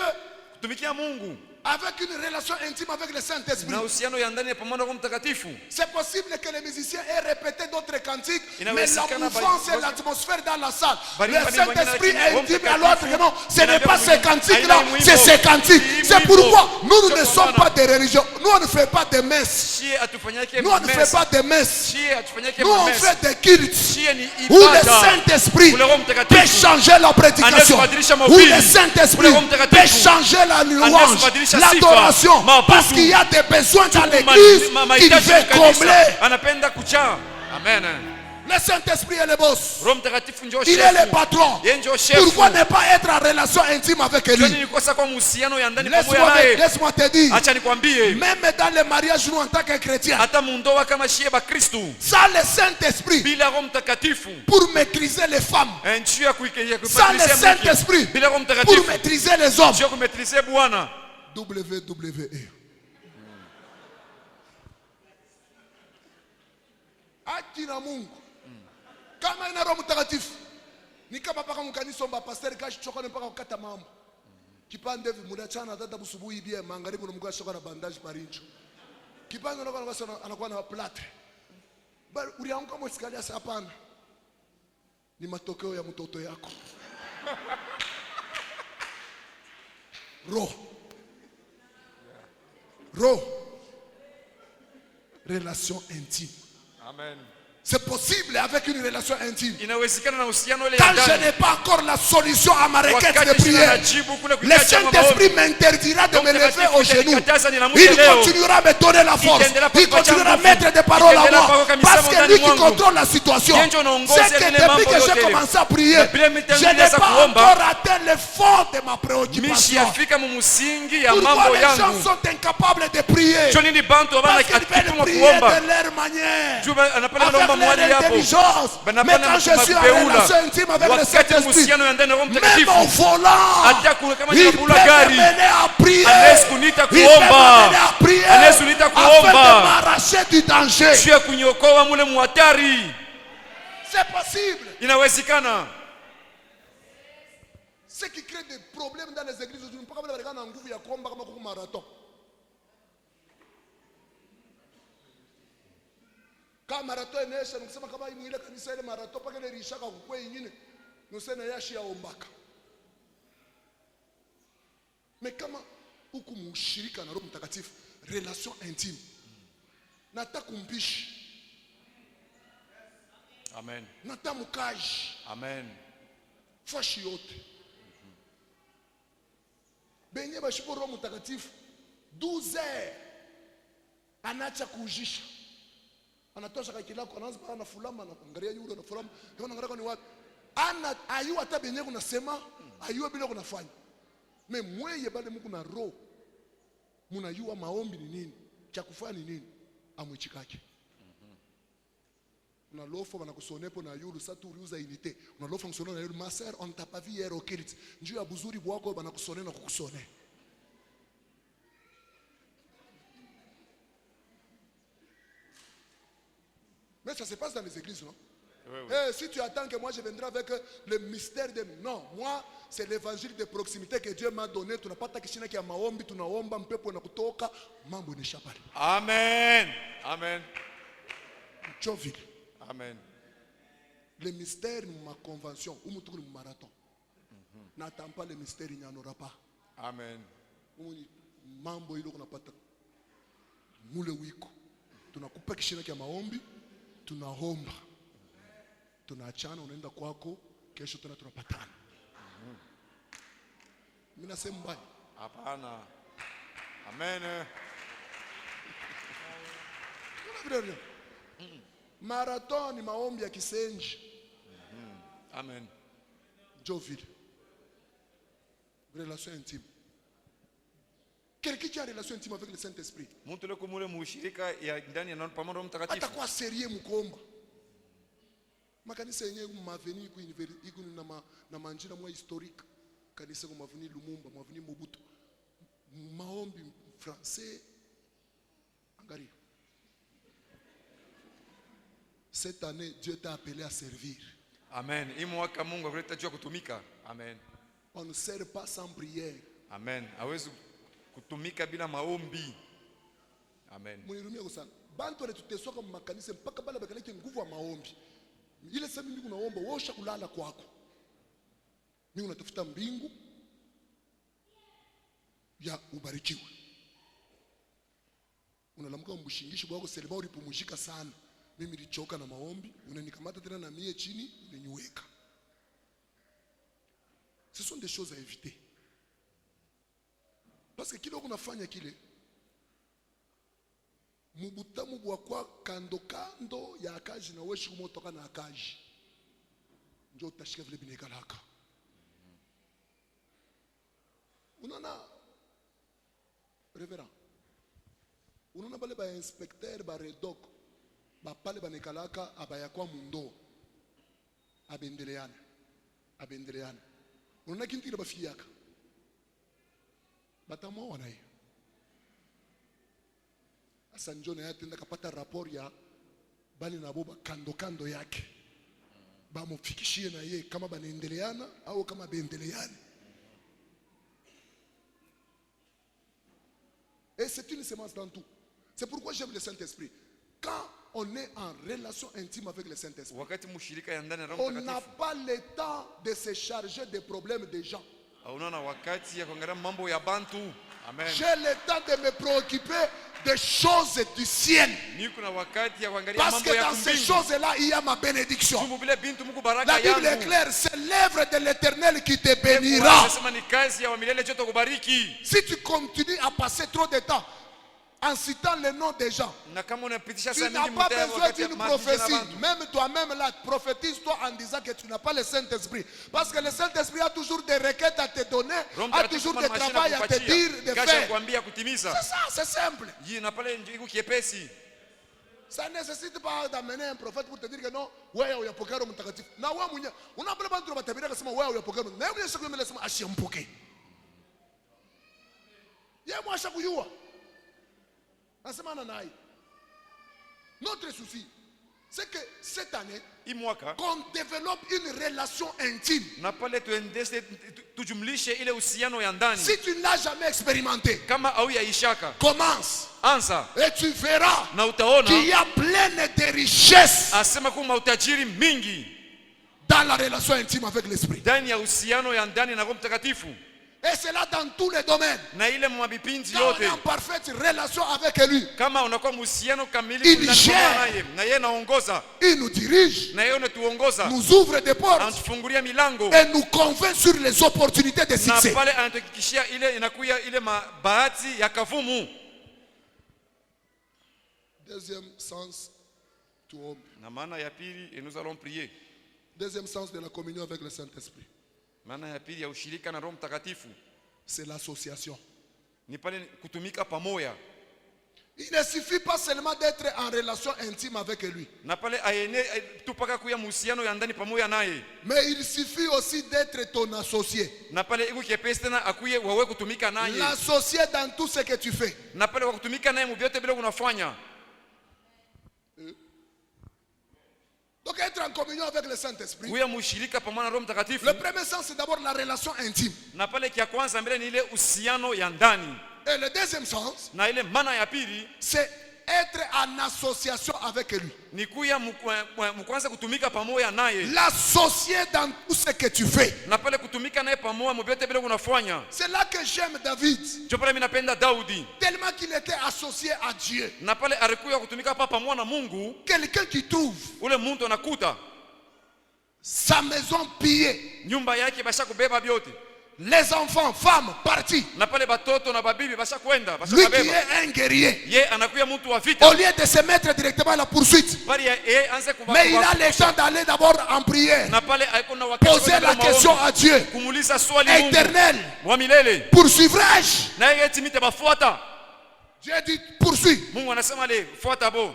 S3: Kutumikia Mungu
S2: avec une relation intime avec le Saint-Esprit.
S3: na uhusiano ya ndani pamoja na Roho Mtakatifu.
S2: C'est possible que les musiciens aient répété d'autres cantiques, mais la
S3: Inawezekana
S2: mouvance et l'atmosphère dans la salle.
S3: Bali-
S2: Le
S3: bali-
S2: Saint-Esprit
S3: bali-
S2: est intime
S3: bali-
S2: à l'autre que non, ce n'est pas ces
S3: bali-
S2: cantiques-là,
S3: bali-
S2: c'est ces cantiques.
S3: bali-
S2: C'est
S3: bali-
S2: pourquoi nous
S3: bali-
S2: ne sommes pas des religions. Nous, on ne fait pas de messes.
S3: Shie atufanyake
S2: Nous, on ne fait
S3: mesa.
S2: pas de messes.
S3: Shie atufanyake
S2: Nous, on
S3: mesa.
S2: fait des cultes
S3: Shie ni
S2: où le
S3: ibada.
S2: Saint-Esprit
S3: Ule Roho Mtakatifu.
S2: peut changer la prédication,
S3: Anayebadilisha
S2: où
S3: mahubiri.
S2: le Saint-Esprit
S3: Ule Roho Mtakatifu.
S2: peut changer la louange,
S3: Anayebadilisha sifa.
S2: l'adoration,
S3: Maabudu.
S2: parce qu'il y a des besoins dans l'église qu'il
S3: Mahitaji
S2: veut
S3: ya kanisa.
S2: combler.
S3: Anapenda kucha. Amen.
S2: Le Saint-Esprit est le boss.
S3: Roho Mtakatifu ndio
S2: Il est le
S3: shefu.
S2: patron.
S3: Yeye ndio shefu.
S2: Pourquoi ne pas être en relation intime avec
S3: Kwani
S2: lui?
S3: ni kosa kwa uhusiano ya ndani pamoja naye?
S2: Laisse-moi te dire,
S3: Acha nikwambie,
S2: même dans le mariage, nous en tant que chrétiens,
S3: hata mundoa kama shie ba Kristo
S2: sans le Saint-Esprit,
S3: bila Roho Mtakatifu,
S2: pour maîtriser les femmes,
S3: njia ya
S2: sans le
S3: kuipatilizia
S2: Saint-Esprit,
S3: bila Roho
S2: pour
S3: Mtakatifu,
S2: maîtriser les hommes.
S3: njia ya kumetrize Bwana.
S2: WWE. Haki na Mungu kama ina Roho Mtakatifu ni kama paka mkanisa omba pastor kashi choka mpaka kukata mambo kipande hivi mudachana dada busubuhi bia magharibi na mgasha kwa bandage marincho kipande anakuwa na plate bali ulianguka mwesikali asa hapana ni matokeo ya mtoto yako Roho relation intime.
S3: Amen.
S2: C'est possible avec une relation intime.
S3: Inawezekana na uhusiano ile ya
S2: Quand je
S3: ndani.
S2: n'ai pas encore la solution à ma requête de
S3: Wakati sina
S2: prière,
S3: najibu kule
S2: le
S3: kuhitaji
S2: Saint-Esprit
S3: maombi.
S2: m'interdira de
S3: Donc,
S2: me lever
S3: Mtakatifu
S2: au genou.
S3: itanikataza ninaamke
S2: Il
S3: leo.
S2: continuera à me donner la force.
S3: Itaendelea
S2: Il
S3: kunipatia
S2: continuera à
S3: nguvu.
S2: mettre des paroles à
S3: Itaendelea
S2: moi.
S3: kabisa
S2: Parce que
S3: ndani
S2: lui qui
S3: mwangu.
S2: contrôle la situation.
S3: Yeye ndio anaongoza
S2: C'est que
S3: yale
S2: depuis
S3: mambo
S2: que j'ai
S3: yote.
S2: commencé à prier,
S3: Depuis nimeanza
S2: je n'ai pas
S3: kuomba,
S2: encore atteint le fond de ma
S3: Mishi
S2: préoccupation.
S3: yafika mu musingi ya
S2: Pourquoi
S3: mambo
S2: les gens
S3: yangu.
S2: sont incapables de prier?
S3: Cho nini bantu
S2: Parce
S3: abana
S2: qu'ils veulent
S3: akipima
S2: prier
S3: kuomba.
S2: de leur manière.
S3: Juba anapenda
S2: Avec
S3: naomba mwali
S2: leur
S3: hapo.
S2: intelligence. Mais quand je suis en relation intime avec le
S3: Wakati
S2: Saint-Esprit,
S3: muhusiano ya ndani na Roho
S2: même
S3: Mtakatifu.
S2: au volant,
S3: Hata kama
S2: il peut
S3: ninakula gari.
S2: m'amener à prier.
S3: Anaweza kuniita
S2: Il peut
S3: kuomba.
S2: m'amener à prier
S3: Anaweza kuniita
S2: afin de
S3: kuomba.
S2: m'arracher du danger.
S3: Juu ya kuniokoa mule muhatari.
S2: C'est possible.
S3: Inawezekana.
S2: Ce qui crée des problèmes dans les églises aujourd'hui, mpaka wale na nguvu ya kuomba kama kuku marathon. Kama marathon inaisha nikisema kama hii mwile kanisa ile marathon paka ile rishaka kukwe nyingine nusena yashi ya ombaka. Mais kama huku mshirika na Roho Mtakatifu, relation intime. Nataka kumpishi.
S3: Amen.
S2: Nataka mkaji.
S3: Amen.
S2: Fashi yote. Benye bashipo Roho Mtakatifu 12 heures anaacha kuujisha. Anatosha kakilako anaanza na fulama na kuangalia yule na fulama. Kama angalia ni wapi? Ana ayu hata benye kunasema, ayu bila kunafanya. Me mweye bale Mungu na roho. Munayua maombi ni nini? Cha kufanya ni nini? Amwichikake. Unalofa wanakusonepo na yulu sasa uliuza unité. Unalofa msonona na yulu ma sœur on t'a pas vu hier au kirit. Njoo ya buzuri bwako banakusonena na kukusone. Mais ça se passe dans les églises, non? Oui, oui. Eh, si tu attends que moi je viendrai avec le mystère de... Non, moi, c'est l'évangile de proximité que Dieu m'a donné. Tu n'as pas ta kishina qui a maombi, tu n'as omba, mpepo na kutoka, mambo ni shapali.
S3: Amen. Amen.
S2: Jovil.
S3: Amen.
S2: Le mystère de ma convention, ou mon marathon. N'attends pas le mystère, il n'y en aura pas.
S3: Amen.
S2: Mambo ilo kuna pata. Mule wiko. Tunakupa kishina kia maombi, tunaomba. Tunaachana unaenda kwako, kesho tena tunapatana. Mimi nasema mbaya.
S3: Hapana. Amen.
S2: Marathon ni maombi ya kisenji.
S3: Amen.
S2: Jovil. Relation intime. Quelqu'un qui a une relation intime avec le Saint-Esprit.
S3: Mtu leko mule mushirika ya ndani na pamoja Roho Mtakatifu.
S2: Atakuwa sérieux mkomba. Makanisa yenyewe maveni iko na manjina mwa historique. Kanisa kwa maveni Lumumba, maveni Mobutu. Maombi français. Angalia. Cette année, Dieu t'a appelé à servir.
S3: Amen. Hii mwaka Mungu akuleta juu ya kutumika. Amen.
S2: On ne sert pas sans prière.
S3: Amen. Hawezi kutumika bila maombi. Amen.
S2: Munirumia sana. Bantu walituteswa makanisa mpaka bala bakalete nguvu ya maombi. Ile sasa mimi unaomba wewe ushakulala kwako. Mimi unatafuta mbingu ya ubarikiwe. Unalamuka mbushingishi bwako seleba ulipumujika sana. Mimi nilichoka na maombi, unanikamata tena na mie chini, unaniweka. Ce sont des choses à éviter. Parce que kile unafanya kile mubutamu bwakwa kando kando ya akaji na weshi kumotoka na akaji. Ndio utashika vile binekalaka. Unaona Reverend, unaona bale ba inspecteur ba redok ba pale banekalaka abaya kwa mundo abendeleana. Unaona kintu kile bafiaka batamo wanaye asa njone yatenda kapata rapport ya bali na boba kando kando yake bamufikishie na ye kama banaendeleana au kama baendeleane. Et c'est une semence dans tout. C'est pourquoi j'aime le Saint-Esprit. Quand on est en relation intime avec le Saint-Esprit,
S3: Wakati mushirika ya ndani na Roho
S2: on n'a
S3: Mtakatifu.
S2: pas le temps de se charger des problèmes des gens.
S3: Unaona wakati ya kuangalia mambo ya bantu. Amen.
S2: J'ai le temps de me préoccuper des choses du ciel.
S3: Niko na wakati ya kuangalia
S2: Parce
S3: mambo
S2: que
S3: ya
S2: dans ces
S3: mbingu.
S2: choses-là, il y a ma bénédiction.
S3: Mungu bila bintu Mungu baraka
S2: La Bible est
S3: yangu.
S2: claire, c'est l'œuvre de l'Éternel qui te bénira.
S3: Nasema ni kazi ya milele joto kubariki.
S2: Si tu continues à passer trop de temps en citant le nom des gens,
S3: Na kama unapitisha
S2: tu
S3: saa
S2: n'as
S3: mingi
S2: pas
S3: mtaya
S2: besoin
S3: wakati ya
S2: d'une
S3: majina na
S2: prophétie.
S3: bantu.
S2: Même toi-même là, prophétise-toi en disant que tu n'as pas le Saint-Esprit. Parce que le Saint-Esprit a toujours des requêtes à te donner,
S3: Roho
S2: a
S3: Mtakatifu
S2: toujours
S3: kama
S2: des
S3: mashine
S2: travail à te
S3: kupatia.
S2: dire, de
S3: Kasha
S2: faire.
S3: kuambia kutimiza.
S2: C'est ça, c'est simple.
S3: Yi na pale iko kiepesi.
S2: Ça ne nécessite pas d'amener un prophète pour te dire que non, wewe uyapokea Roho Mtakatifu. Na wewe mwenyewe unapenda bantu batabiri akasema wewe uyapokea. Na wewe unasema mimi nasema ashimpokee. Yeye mwasha kujua. Nasema na naye. Notre souci, c'est que cette année,
S3: Hii mwaka
S2: qu'on développe une relation intime.
S3: na pale tuendeshe tujumlishe ile uhusiano ya ndani.
S2: Si tu ne l'as jamais expérimenté,
S3: Kama au ya ishaka.
S2: commence
S3: Anza
S2: et tu verras
S3: na utaona
S2: qu'il y a plein de richesses
S3: asema kuma utajiri mingi
S2: dans la relation intime avec l'Esprit.
S3: ndani ya uhusiano ya ndani na Roho Mtakatifu.
S2: Et c'est là dans tous les domaines.
S3: Na ile mwabipinzi
S2: Quand on est
S3: yote
S2: en parfaite relation avec lui,
S3: kama unakuwa muhusiano kamili
S2: Il
S3: ndani
S2: gère.
S3: naye na yeye naongoza
S2: il nous dirige,
S3: na yeye unatuongoza
S2: nous ouvre des portes
S3: anatufungulia milango
S2: et nous convainc sur les opportunités de
S3: na
S2: succès.
S3: pale anatuhakikishia ile inakuya ile bahati ya kavumu.
S2: Deuxième sens, tuombe.
S3: Na maana ya pili, et nous allons prier.
S2: Deuxième sens de la communion avec le Saint-Esprit,
S3: Maana ya pili ya ushirika na Roho Mtakatifu
S2: c'est l'association.
S3: ni pale kutumika pamoja.
S2: Il ne suffit pas seulement d'être en relation intime avec lui,
S3: Na pale aene tupaka kuya muhusiano ya ndani pamoja naye.
S2: mais il suffit aussi d'être ton associé.
S3: Na pale iko kiepesi tena akuye wawe kutumika naye.
S2: L'associé dans tout ce que tu fais.
S3: Na pale kwa kutumika naye mubyote bila unafanya.
S2: Donc être en communion avec le Saint-Esprit,
S3: Kuya mushirika pamoja na Roho Mtakatifu.
S2: le premier sens c'est d'abord la relation intime.
S3: Na pale kia kwanza mbele ni ile uhusiano ya ndani.
S2: Et le deuxième sens,
S3: Na ile maana ya pili
S2: c'est être en association avec lui.
S3: ni kuya mkwanza kutumika pamoja naye.
S2: L'associer dans tout ce que tu fais.
S3: Na pale kutumika naye pamoja mubyote bila unafanya.
S2: C'est là que j'aime David,
S3: Ndio pale mimi napenda Daudi.
S2: tellement qu'il était associé à Dieu.
S3: Na pale alikuwa kutumika hapa pamoja na Mungu.
S2: Quelqu'un qui trouve
S3: Ule mtu anakuta
S2: sa maison pillée,
S3: nyumba yake basha kubeba byote.
S2: les enfants, femmes partis.
S3: Na pale batoto na babibi basha kwenda, basha
S2: Lui qui
S3: kabeba.
S2: est un guerrier,
S3: Ye anakuya mtu wa
S2: au
S3: vita.
S2: lieu de se mettre directement à la poursuite,
S3: Bali ye anze kuva.
S2: mais il a le temps d'aller d'abord en prière,
S3: Na pale aiko na wakati
S2: poser la question à Dieu,
S3: kumuliza swali Mungu
S2: éternel,
S3: wa milele.
S2: poursuivrai-je?
S3: Na yeye timite bafuata.
S2: Dieu dit poursuis.
S3: Mungu anasema le fuata bo.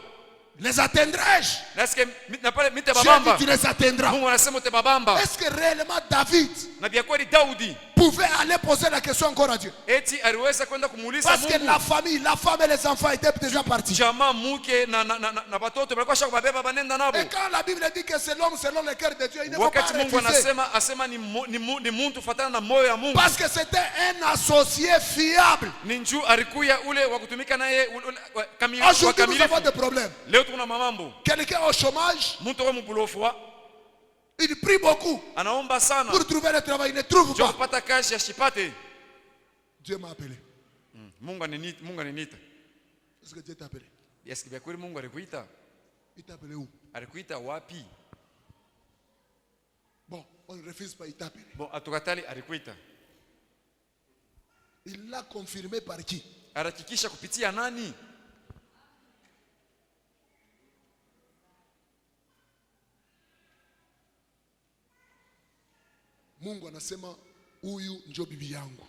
S2: Les atteindrai-je?
S3: Est-ce que
S2: Dieu dit, tu les atteindras.
S3: Mungu anasema utababamba.
S2: Est-ce que réellement David
S3: Na vya kweli Daudi
S2: pouvait aller poser la question encore à Dieu?
S3: eti aliweza kwenda kumuuliza
S2: Parce que
S3: Mungu.
S2: la famille, la femme et les enfants étaient déjà partis.
S3: Jamaa mke na watoto walikuwa shakubabeba banenda nabo.
S2: Et quand la Bible dit que c'est l'homme selon le cœur de Dieu, il ne faut pas
S3: Wakati Mungu
S2: refuser.
S3: anasema ni muntu fatana na moyo ya Mungu.
S2: Parce que c'était un associé fiable.
S3: Ni njuu alikuya ule wa kutumika naye
S2: Aujourd'hui, nous avons des problèmes.
S3: Leo tuna mamambo.
S2: Quelqu'un au chômage,
S3: Mtu wa mbulofwa
S2: il prie beaucoup
S3: anaomba sana
S2: pour trouver le travail, il ne trouve
S3: njoo
S2: pas.
S3: kupata kazi ashipate.
S2: Dieu m'a appelé.
S3: Mungu ananiita.
S2: Est-ce que Dieu t'a appelé?
S3: Est-ce que kweli Mungu alikuita?
S2: Il t'a appelé où?
S3: Alikuita wapi?
S2: Bon, on ne refuse pas, il t'a appelé.
S3: Bon, atukatali alikuita.
S2: Il l'a confirmé par qui?
S3: Arakikisha kupitia nani?
S2: Mungu anasema huyu ndio bibi yangu.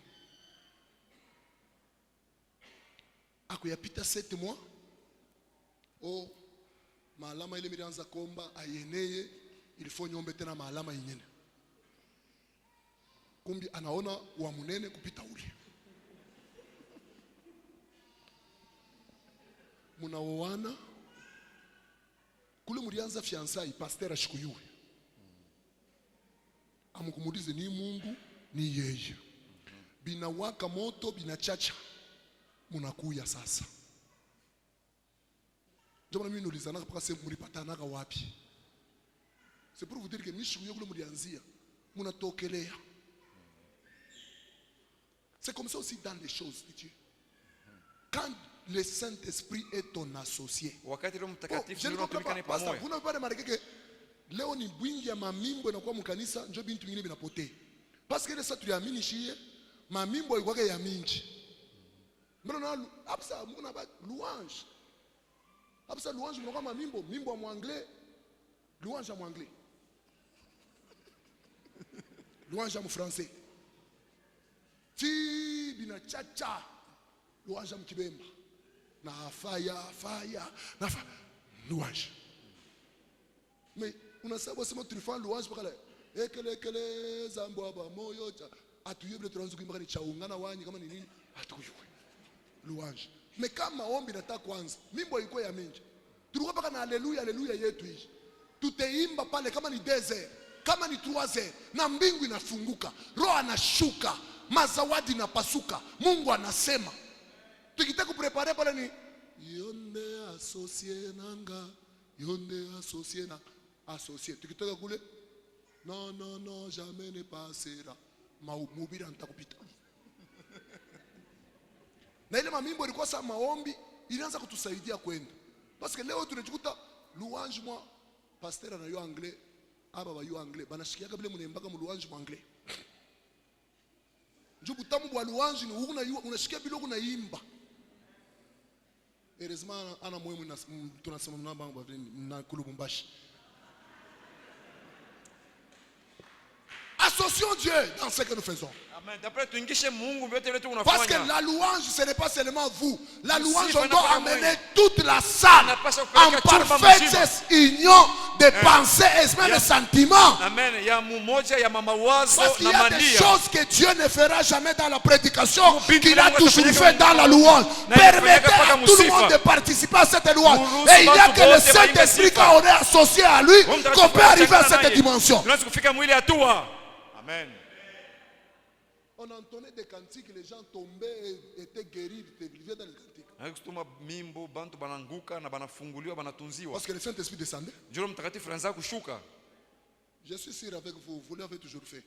S2: Akuyapita 7 mois. Oh, maalama ile milianza komba ayeneye, ilifo nyombe tena maalama ingine. Kumbi anaona wa munene kupita ule. Munaoana kule mulianza fiançailles, pasteur ashikuyue. Amukumulize ni Mungu ni yeye. Binawaka moto binachacha. Munakuya sasa. Jamani mimi nulizana kwa sababu mulipatana wapi? C'est pour vous dire que mishikuye kule mulianzia munatokelea. C'est comme ça aussi dans les choses de Dieu. Quand le Saint-Esprit est ton associé.
S3: Wakati Roho Mtakatifu
S2: Je ne comprends pas. Pastor, vous n'avez pas remarqué que leo ni bwingi ya mamimbo inakuwa mkanisa njo bintu vingine vinapotea. Parce que ile sasa tuliamini shie mamimbo ilikuwa ya mingi. Mbona na hapa muna ba louange. Hapa louange mnakuwa mamimbo, mimbo wa mwanglais. Louange ya mwanglais. Louange ya mfrançais. Ti bina chacha. Louange ya mkibemba. Na fire, na louange. Mais unasema sema tulifanya louange mpaka ekele zambo aba moyo cha atuyebile tunaanza kuimba ni chaungana wanyi kama ni nini atukujue louange. Mais kama maombi nataka kwanza mimbo ilikuwa ya mingi tulikuwa mpaka na haleluya yetu hii tuteimba pale kama ni 2h kama ni 3h na mbingu inafunguka roho anashuka mazawadi napasuka Mungu anasema tukitaka kuprepare pale ni yonde associé nanga yonde associé na associé tukitoka kule non jamais ne passera mahubiri nitakupita na ile mamimbo ilikuwa sa maombi ilianza kutusaidia kwenda parce que leo tunajikuta louange moi pasteur anayo anglais aba bayo anglais banashikia kabla mnembaka mu louange mu anglais njubu tamu bwa louange ni unashikia biloko na imba heureusement ana moyo tunasema namba na kulubumbashi. Associons Dieu dans ce que nous faisons.
S3: Amen. Parce
S2: que la louange, ce n'est pas seulement vous. La louange, on doit amener toute la salle en parfaite union de pensées et même de sentiments.
S3: Amen.
S2: Parce qu'il y a des choses que Dieu ne fera jamais dans la prédication, qu'il a toujours fait dans la louange. Permettez à tout le monde de participer à cette louange. Et il n'y a que le Saint-Esprit, quand on est associé à lui, qu'on peut arriver à cette dimension.
S3: Amen.
S2: On entendait des cantiques, les gens tombaient et étaient guéris, vivaient dans les cantiques. Parce que le Saint-Esprit descendait. Je suis sûr avec vous, vous l'avez toujours fait.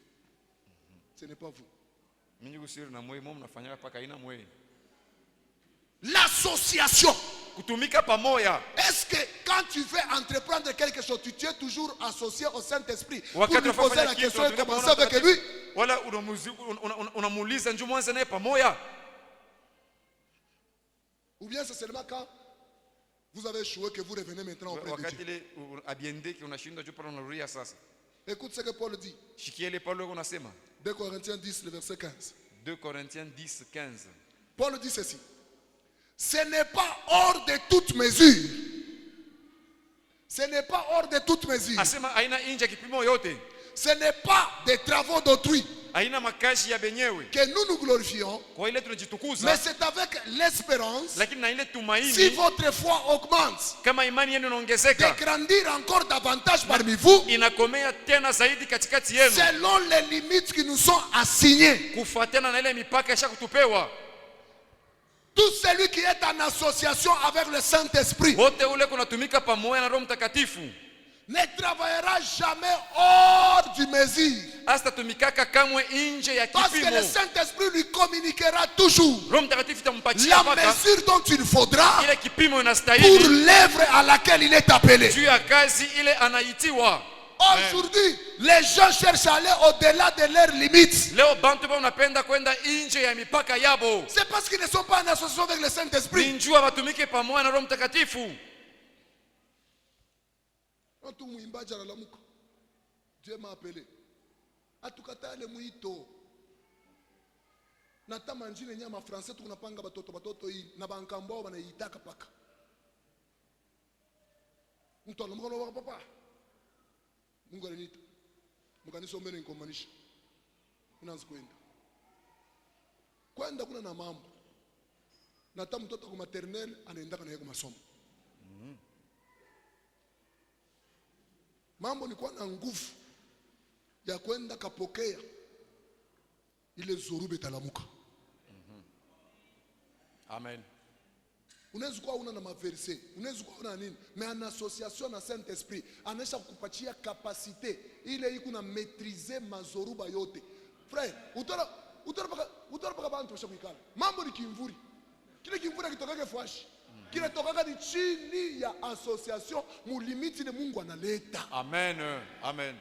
S2: Ce n'est pas vous. L'association. Est-ce que quand tu veux entreprendre quelque chose, tu es toujours associé au Saint-Esprit pour lui poser la question et commencer avec lui? Ou bien c'est seulement quand vous avez échoué que vous revenez maintenant auprès de Dieu? Écoute ce que Paul dit. 2 Corinthiens 10, le verset 15.
S3: 2 Corinthiens 10, 15.
S2: Paul dit ceci. Ce n'est pas hors de toute mesure Ce n'est pas hors de toute mesure.
S3: Asema haina nje ya kipimo yote.
S2: Ce n'est pas des travaux d'autrui
S3: Haina makazi ya benyewe.
S2: que nous nous glorifions,
S3: Kwa ile
S2: mais
S3: tunajitukuza,
S2: c'est avec l'espérance,
S3: lakini na ile
S2: si
S3: tumaini,
S2: votre foi augmente,
S3: kama imani yenu
S2: de
S3: inaongezeka,
S2: grandir encore davantage parmi vous,
S3: inakomea tena zaidi katikati yenu,
S2: selon les limites qui nous sont assignées.
S3: kufuatana na ile mipaka isha kutupewa.
S2: Tout celui qui est en association avec le Saint-Esprit
S3: Wote ule kunatumika pamoja na Roho Mtakatifu
S2: ne travaillera jamais hors du mesure.
S3: asitatumikaka kamwe nje ya
S2: Parce que le
S3: kipimo.
S2: Saint-Esprit lui communiquera toujours
S3: Roho Mtakatifu itampatia
S2: la
S3: mpaka
S2: mesure dont il faudra
S3: ile kipimo
S2: pour
S3: inastahili
S2: l'œuvre à laquelle il est appelé.
S3: juu ya kazi ile anaitiwa.
S2: Aujourd'hui, les gens cherchent à aller au-delà de leurs limites.
S3: Leo bantu bao unapenda kwenda nje ya mipaka yabo,
S2: C'est parce qu'ils ne sont pas en association avec le Saint-Esprit.
S3: ni njua watumike pamoja na Roho Mtakatifu.
S2: Quand mwimbaji analamuka, Dieu m'a appelé. Atukata le mwito. Nata manjine nyama français tunapanga batoto hii na bankambao banaitaka paka. Mtu anamuka wa papa. Mungu aliniita. Mkanisomeni nikomanisha. Unaanza kwenda. Kwenda kuna na mambo. Nata mtoto kwa maternelle anaenda kana yeye masomo. Mambo ni kuwa na nguvu ya kwenda kapokea ile zorube talamuka.
S3: Amen.
S2: Unaweza kuwa una na maverse, unaweza kuwa una nini, mais en association na Saint-Esprit anaisha kukupatia kapasite ile iko na maîtriser mazoruba yote. Frère, utara paka bantu washakuikala. Mambo ni kimvuri. Kile kimvuri kitokake fwashi. Kile tokaka ni chini ya association mu limite ile Mungu analeta.
S3: Amen. Amen.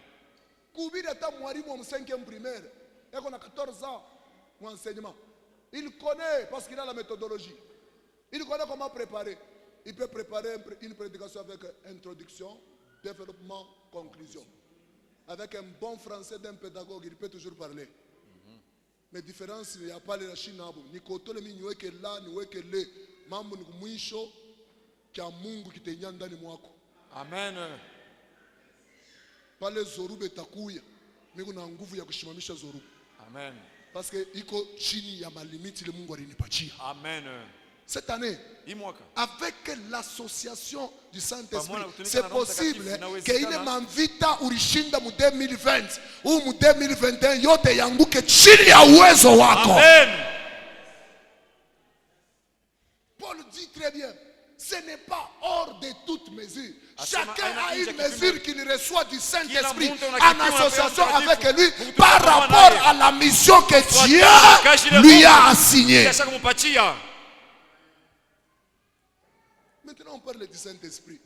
S2: Kuhubiri hata mwalimu wa 5e primaire yako na 14 ans mon enseignement. Il connaît parce qu'il a la méthodologie. Il connaît comment préparer. Il peut préparer une prédication avec introduction, développement, conclusion. Avec un bon français d'un pédagogue, il peut toujours parler. Mais différence, il n'y a pas la Chine. Ni kotole mi niweke la, niweke le. Mambo ni kumwisho kia Mungu kitenya ndani mwako.
S3: Amen.
S2: Pale zorube takuya. Mimi na nguvu ya kushimamisha zorube.
S3: Amen.
S2: Parce que iko chini ya malimiti le Mungu alinipatia.
S3: Amen.
S2: Cette année, avec l'association du Saint-Esprit, c'est possible que ile manvita ulishinda mu 2020 ou mu 2021 yote yanguke chini ya uwezo wako.
S3: Amen.
S2: Paul dit très bien, ce n'est pas hors de toute mesure. Chacun a une mesure qu'il reçoit du Saint-Esprit en association avec lui par rapport à la mission que Dieu lui a assignée. Maintenant on parle du Saint-Esprit.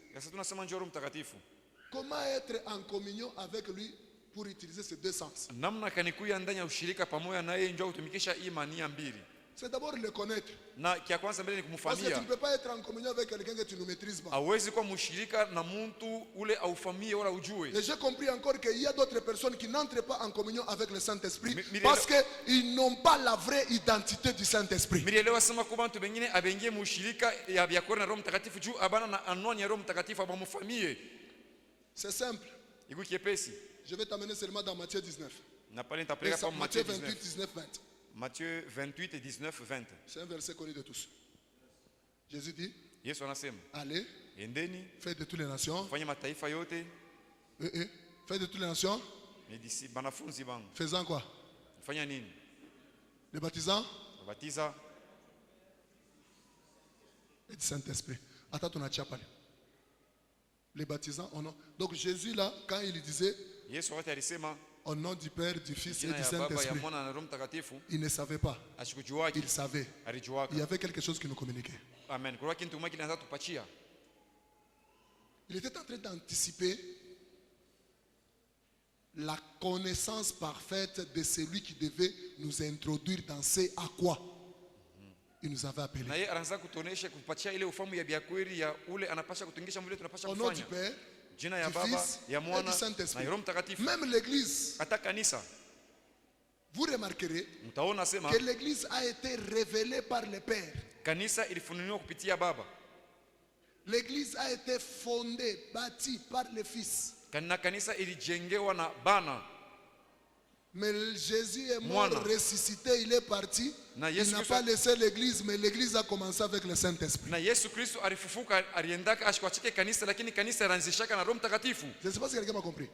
S2: Comment être en communion avec lui pour utiliser ces deux sens? C'est d'abord le connaître. Parce que tu ne peux pas être en communion avec quelqu'un que tu ne maîtrises pas. Et j'ai compris encore qu'il y a d'autres personnes qui n'entrent pas en communion avec le Saint-Esprit parce qu'ils n'ont pas la vraie identité du Saint-Esprit. C'est simple. Je vais t'amener seulement dans Matthieu 19. Matthieu 28, 19, 20.
S3: Matthieu 28 et 19, 20.
S2: C'est un verset connu de tous. Jésus dit, allez, faites de toutes les nations. Faites de toutes les nations. Faisant quoi? Les baptisants et du Saint-Esprit. Attends, on a chapal. Les baptisants au nom. Donc Jésus là, quand il disait au nom du Père, du Fils et du Saint-Esprit, il ne savait pas. Il savait. Il y avait quelque chose qui nous communiquait.
S3: Amen.
S2: Il était en train d'anticiper la connaissance parfaite de celui qui devait nous introduire dans ce à quoi il nous avait appelés. Au nom du Père, du Fils et du Saint-Esprit. Même l'église, vous remarquerez que l'église a été révélée par le Père. L'église a été fondée, bâtie par le Fils.
S3: Kanisa ilijengewa na Bana.
S2: Mais Jésus est mort,
S3: Mwana.
S2: ressuscité, il est parti.
S3: Na
S2: Il
S3: Yesu
S2: n'a
S3: Kristo-
S2: pas laissé l'église, mais l'église a commencé avec le Saint-Esprit.
S3: Na Yesu Kristo alifufuka, aliendaka ashikuachike kanisa, lakini kanisa ilianzishaka na Roho Mtakatifu.
S2: Je ne sais pas si quelqu'un m'a compris.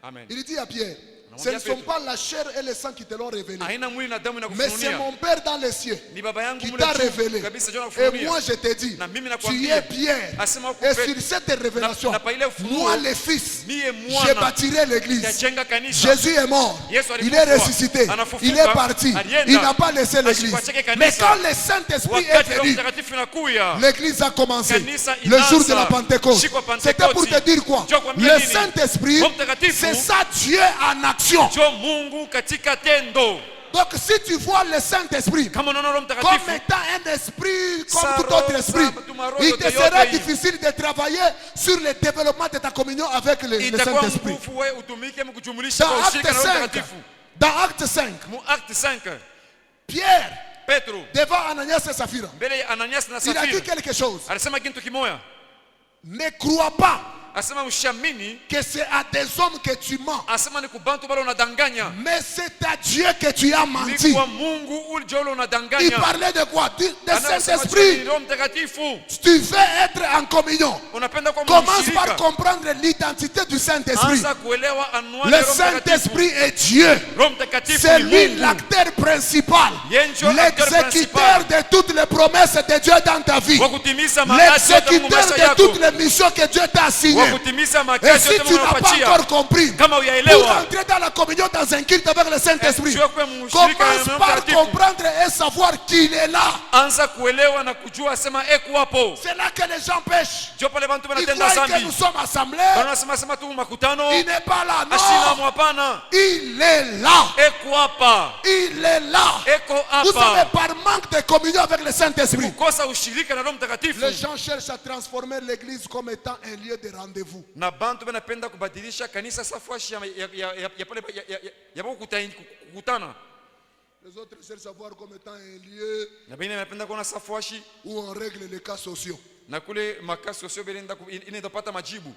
S3: Amen.
S2: Il dit à Pierre,
S3: On
S2: ce ne
S3: dit à
S2: sont
S3: Petro.
S2: pas la chair et le sang qui te l'ont révélé,
S3: Haina mwili na damu
S2: mais c'est
S3: inakufunulia.
S2: mon Père dans les cieux
S3: Ni baba yangu
S2: qui
S3: mule
S2: t'a
S3: juu
S2: révélé.
S3: kabisa ndio
S2: Et
S3: anakufunulia.
S2: moi je te dis,
S3: Na mimi
S2: tu
S3: nakwambia,
S2: es Pierre.
S3: asema huku
S2: Et
S3: Petro,
S2: sur cette révélation,
S3: na pa ile ufunuo,
S2: moi le Fils,
S3: miye
S2: je
S3: mwana
S2: bâtirai l'église.
S3: tajenga kanisa.
S2: Jésus est mort,
S3: Yesu
S2: il
S3: alikufa,
S2: est ressuscité,
S3: anafufuka,
S2: il est parti,
S3: alienda,
S2: il n'a pas laissé l'église.
S3: ashikuachike kanisa.
S2: Mais quand le Saint-Esprit est
S3: Wakati Roho
S2: venu,
S3: Mtakatifu inakuya,
S2: l'église a commencé
S3: Kanisa
S2: le jour de
S3: inaanza.
S2: la Pentecôte.
S3: Siku ya Pentecote.
S2: C'était pour te dire quoi?
S3: Njoo kuambia
S2: Le
S3: nini?
S2: Saint-Esprit,
S3: Roho Mtakatifu,
S2: c'est ça Dieu en action.
S3: jo Mungu katika tendo.
S2: Donc si tu vois le Saint-Esprit
S3: Kama unaona Roho
S2: comme
S3: Mtakatifu,
S2: étant un esprit comme
S3: Sa
S2: tout autre
S3: roho,
S2: esprit,
S3: sa tumaro
S2: il te
S3: yote
S2: sera
S3: yote hii.
S2: difficile de travailler sur le développement de ta communion avec le
S3: itakuwa
S2: Saint-Esprit.
S3: nguvu wewe utumike mkujumulisha
S2: Dans
S3: kwa
S2: Acte
S3: ushirika na Roho
S2: 5,
S3: Mtakatifu.
S2: dans Acte 5,
S3: Mu Acte 5,
S2: Pierre,
S3: Petro
S2: devant Ananias et Saphira,
S3: mbele ya Ananias na
S2: il a dit
S3: Safira
S2: quelque chose.
S3: alisema kitu kimoya,
S2: Ne crois pas
S3: asema ushamini,
S2: que c'est à des hommes que tu mens,
S3: asema ni kubantu bale unadanganya,
S2: mais c'est à Dieu que tu as
S3: ni
S2: menti.
S3: kwa Mungu ulijolo
S2: Il
S3: unadanganya.
S2: parlait de quoi? De
S3: Anasema
S2: Saint-Esprit.
S3: ni Roho Mtakatifu.
S2: Tu veux être en communion.
S3: Unapenda kwa
S2: Commence par
S3: mshirika,
S2: comprendre l'identité du Saint-Esprit.
S3: anza kuelewa anwani
S2: Le
S3: ya Roho Mtakatifu.
S2: Saint-Esprit est Dieu.
S3: Roho Mtakatifu
S2: C'est
S3: ni
S2: lui
S3: Mungu.
S2: l'acteur principal,
S3: Yeye ndio acteur
S2: l'exécuteur de toutes les promesses de Dieu dans ta vie,
S3: Wa kutimiza maasi yote Mungu
S2: l'exécuteur
S3: maisha
S2: de
S3: yako.
S2: toutes les missions que Dieu t'a
S3: Wa
S2: assignées.
S3: kutimiza
S2: Et
S3: makazi
S2: si
S3: yote
S2: tu
S3: Mungu
S2: n'as pas
S3: anakupatia.
S2: encore compris,
S3: Kama
S2: pour
S3: uyaelewa,
S2: entrer dans la communion dans un culte avec le Saint-Esprit,
S3: tu kuwa mshirika na
S2: commence
S3: Roho
S2: par
S3: Mtakatifu.
S2: comprendre et savoir qu'il est là.
S3: Anza kuelewa na kujua sema eko hapo.
S2: C'est là que les gens pêchent.
S3: Jo pale bantu
S2: Ils
S3: banatenda
S2: croient que
S3: zambi.
S2: nous sommes assemblés.
S3: Wanasema sema tu makutano.
S2: Il n'est pas là,
S3: Ashina
S2: non.
S3: hapana.
S2: Il est là.
S3: Eko hapa.
S2: Il est là.
S3: Eko
S2: Vous savez,
S3: hapa.
S2: par manque de communion avec le Saint-Esprit,
S3: Kukosa ushirika na Roho Mtakatifu.
S2: les gens cherchent à transformer l'église comme étant un lieu de rendez-vous.
S3: Na bantu banapenda kubadilisha kanisa safashi ya pale ya kukutana.
S2: Les autres cherchent à voir comme étant un lieu
S3: Na bengine banapenda kuona safashi
S2: où on règle les cas sociaux.
S3: na kule makasi sio inaenda pata majibu.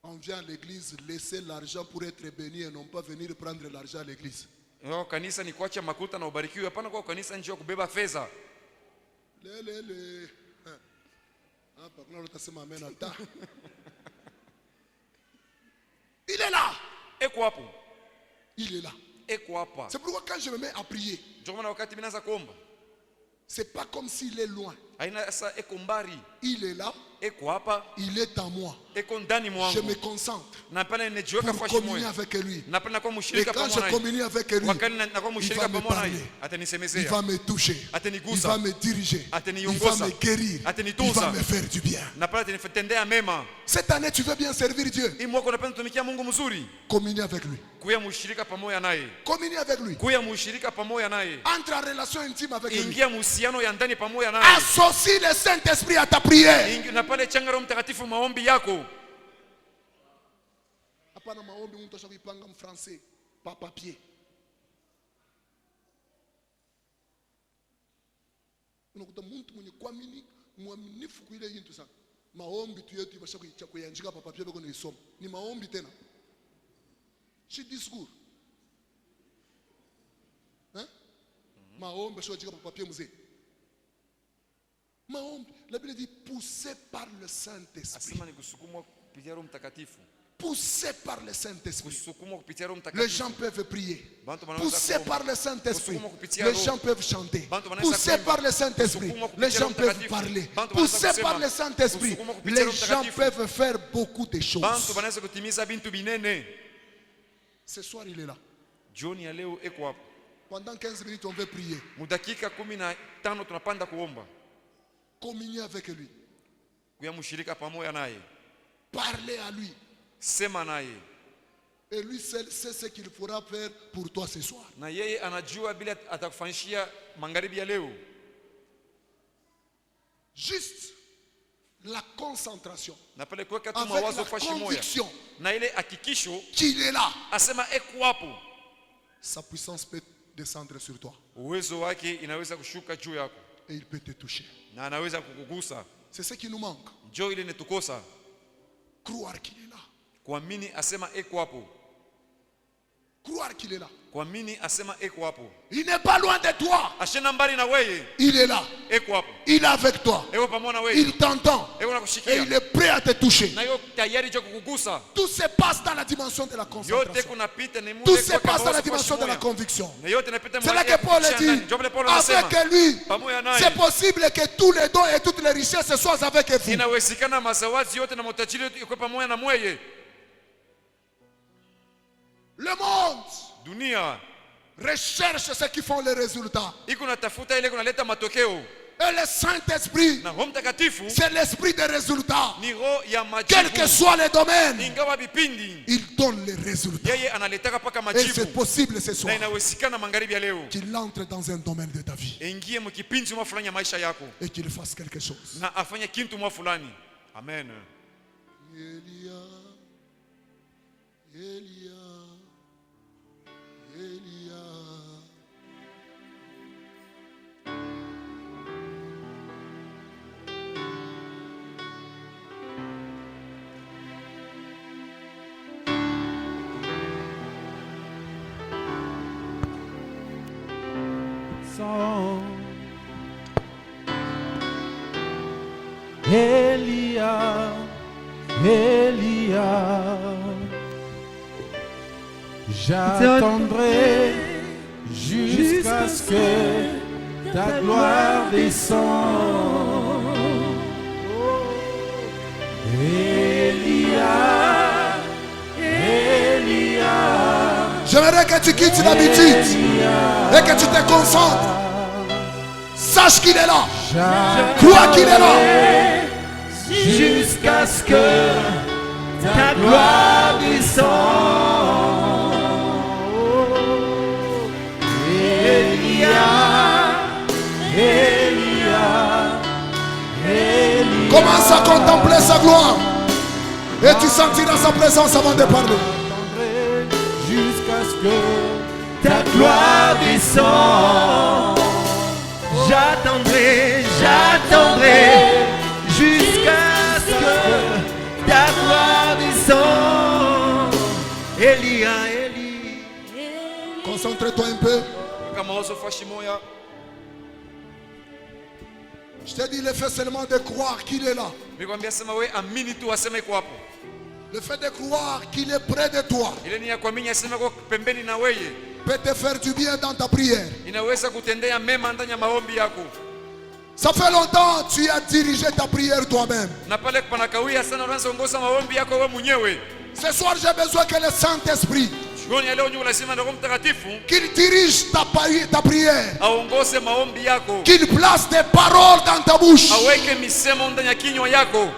S2: On vient à l'église laisser l'argent pour être béni et non pas venir prendre l'argent à l'église.
S3: Yo kanisa ni kuacha makuta na ubarikiwe. Hapana kwa kanisa njoo kubeba fedha.
S2: Hapa kuna utasema amen ata. Il est là.
S3: Eko hapo.
S2: Il est là.
S3: Eko hapa.
S2: C'est pourquoi quand je me mets à prier,
S3: Ndio maana wakati mimi naanza kuomba,
S2: c'est pas comme s'il est loin.
S3: haina sasa eko mbari.
S2: Il est là,
S3: Eko hapa,
S2: il est en moi.
S3: eko ndani
S2: Je
S3: mwangu.
S2: me concentre
S3: Napenda nijiweka
S2: pour
S3: fashi
S2: communier
S3: moyo.
S2: avec lui.
S3: Napenda kuwa
S2: Et
S3: mshirika
S2: quand
S3: pamoja
S2: je
S3: naye.
S2: communie avec lui,
S3: Wakati nakuwa
S2: il
S3: mshirika
S2: va me
S3: pamoja naye,
S2: parler. Il
S3: atanisemezea,
S2: va me toucher. Il
S3: atanigusa,
S2: va me diriger. Il va
S3: ataniongoza,
S2: me guérir. Il
S3: atanitunza,
S2: va me faire du bien.
S3: na pale atanitendea mema.
S2: Cette année, tu veux bien servir Dieu.
S3: Hii mwaka unapenda kutumikia Mungu mzuri,
S2: Communier avec lui.
S3: kuya mshirika pamoja naye,
S2: Communier avec lui.
S3: kuya mshirika pamoja naye,
S2: Entre en relation intime avec lui.
S3: ingia muhusiano ya ndani pamoja naye.
S2: Associe le Saint-Esprit à ta prière.
S3: Na pale changa Roho Mtakatifu maombi yako.
S2: Hapana maombi mtu ashakuipanga mfrancais pa papier. Unakuta mtu mwenye kuamini mwaminifu kwa ile yintu sana. Maombi tu yetu ibasha kuyanjika pa papier bako nisoma. Ni maombi tena. Si discours. Hein? Maombi ashakuyanjika pa papier mzee. Maombi, la Bible dit poussé par le Saint-Esprit.
S3: Asema ni kusukumwa kupitia Roho Mtakatifu.
S2: Poussé par le Saint-Esprit.
S3: Kusukumwa kupitia Roho
S2: Les
S3: Mtakatifu.
S2: gens peuvent prier.
S3: Bantu wanaweza
S2: Poussés
S3: kuomba.
S2: par le Saint-Esprit,
S3: Kusukuma kupitia
S2: les
S3: Roho.
S2: gens peuvent chanter.
S3: Bantu wanaweza
S2: Poussés
S3: kuimba.
S2: par le Saint-Esprit,
S3: Kusukuma kupitia
S2: les
S3: Roho
S2: gens peuvent
S3: Mtakatifu.
S2: parler.
S3: Bantu wanaweza
S2: Poussés
S3: kusema.
S2: par le Saint-Esprit,
S3: Kusukuma kupitia
S2: les
S3: Roho
S2: gens
S3: Mtakatifu.
S2: peuvent faire beaucoup de
S3: Bantu
S2: choses.
S3: wanaweza kutimiza bintu binene.
S2: Ce soir, il est là.
S3: Jioni ya leo eko hapo.
S2: Pendant 15 minutes, on veut prier.
S3: Mudakika 15 tunapanda kuomba.
S2: Communier avec lui.
S3: Kuya mshirika pamoja naye.
S2: Parler à lui.
S3: Sema naye.
S2: Et lui seul sait ce qu'il faudra faire pour toi ce soir.
S3: Na yeye anajua bila atakufanyishia magharibi ya leo.
S2: Juste la concentration.
S3: Na pale kuweka tu
S2: Avec
S3: mawazo
S2: la
S3: fashi moja.
S2: conviction
S3: Na ile hakikisho
S2: qu'il est là.
S3: asema eko hapo.
S2: Sa puissance peut descendre sur toi.
S3: Uwezo wake inaweza kushuka juu yako.
S2: et il peut te toucher.
S3: na anaweza kukugusa.
S2: C'est ce qui nous manque.
S3: Njoo ile netukosa
S2: Croire qu'il est là.
S3: kuamini asema eko hapo,
S2: Croire qu'il est là.
S3: kuamini asema eko hapo.
S2: Il n'est pas loin de toi.
S3: Ashena mbali na weye,
S2: Il est là.
S3: eko hapo,
S2: Il est avec toi.
S3: eko pamoja na weye,
S2: Il t'entend.
S3: eko
S2: Et
S3: nakushikia
S2: il est prêt à te toucher.
S3: na yo tayari jo kukugusa.
S2: Tout se passe dans la dimension de la
S3: Yote
S2: concentration.
S3: kunapita ni
S2: Tout
S3: muda
S2: se passe dans la dimension de la conviction.
S3: na yote napita
S2: C'est là que Paul dit, avec lui,
S3: pamoja naye
S2: c'est possible que tous les dons et toutes les richesses soient avec vous.
S3: inawezekana mazawazi yote na matajiri yote iko pamoja na mweye.
S2: Le monde
S3: Dunia
S2: recherche ceux qui font les résultats.
S3: iko natafuta ile kunaleta matokeo,
S2: Et le Saint-Esprit,
S3: na Roho Mtakatifu
S2: c'est l'esprit des résultats.
S3: ni roho ya
S2: Quel que
S3: majibu.
S2: soit les domaines,
S3: Ingawa vipindi
S2: il donne les résultats.
S3: yeye analetaka paka
S2: Et
S3: majibu,
S2: c'est possible ce
S3: na
S2: soir
S3: inawezekana magharibi ya leo
S2: qu'il entre dans un domaine de ta vie
S3: ingie mkipindi mwa fulani ya maisha yako
S2: et qu'il fasse quelque chose.
S3: na afanye kitu mwa fulani. Amen.
S2: Elia, Elia, Elia.
S4: Elia, Elia, j'attendrai jusqu'à ce que ta gloire descende. Elia, Elia,
S2: J'aimerais que tu quittes l'habitude et que tu te concentres. Sache qu'il est là. Crois qu'il est là.
S4: jusqu'à ce que ta gloire descende. Elia, Elia, Elia.
S2: Commence à contempler sa gloire. Et tu sentiras sa présence avant de parler.
S4: Jusqu'à ce que ta gloire descende. J'attendrai, j'attendrai jusqu'à ce que ta gloire descende. Elia, Elia.
S2: Concentre-toi un peu.
S3: Kama oso fashi moya,
S2: Je te dis le fait seulement de croire qu'il est là.
S3: nikwambia sema we amini tu aseme iko hapo.
S2: Le fait de croire qu'il est près de toi
S3: Ile ni ya kuamini aseme kwa pembeni na weye
S2: peut te faire du bien dans ta prière.
S3: inaweza kutendea mema ndani ya maombi yako.
S2: Ça fait longtemps que tu as dirigé ta prière toi-même.
S3: Na pale panakawia sana, unaanza ongoza maombi yako wewe mwenyewe.
S2: Ce soir, j'ai besoin que le Saint-Esprit,
S3: Jioni ya leo nyuko lazima na Roho Mtakatifu
S2: qu'il dirige ta prière,
S3: aongoze maombi yako,
S2: qu'il place des paroles dans ta bouche,
S3: aweke misemo ndani ya kinywa yako,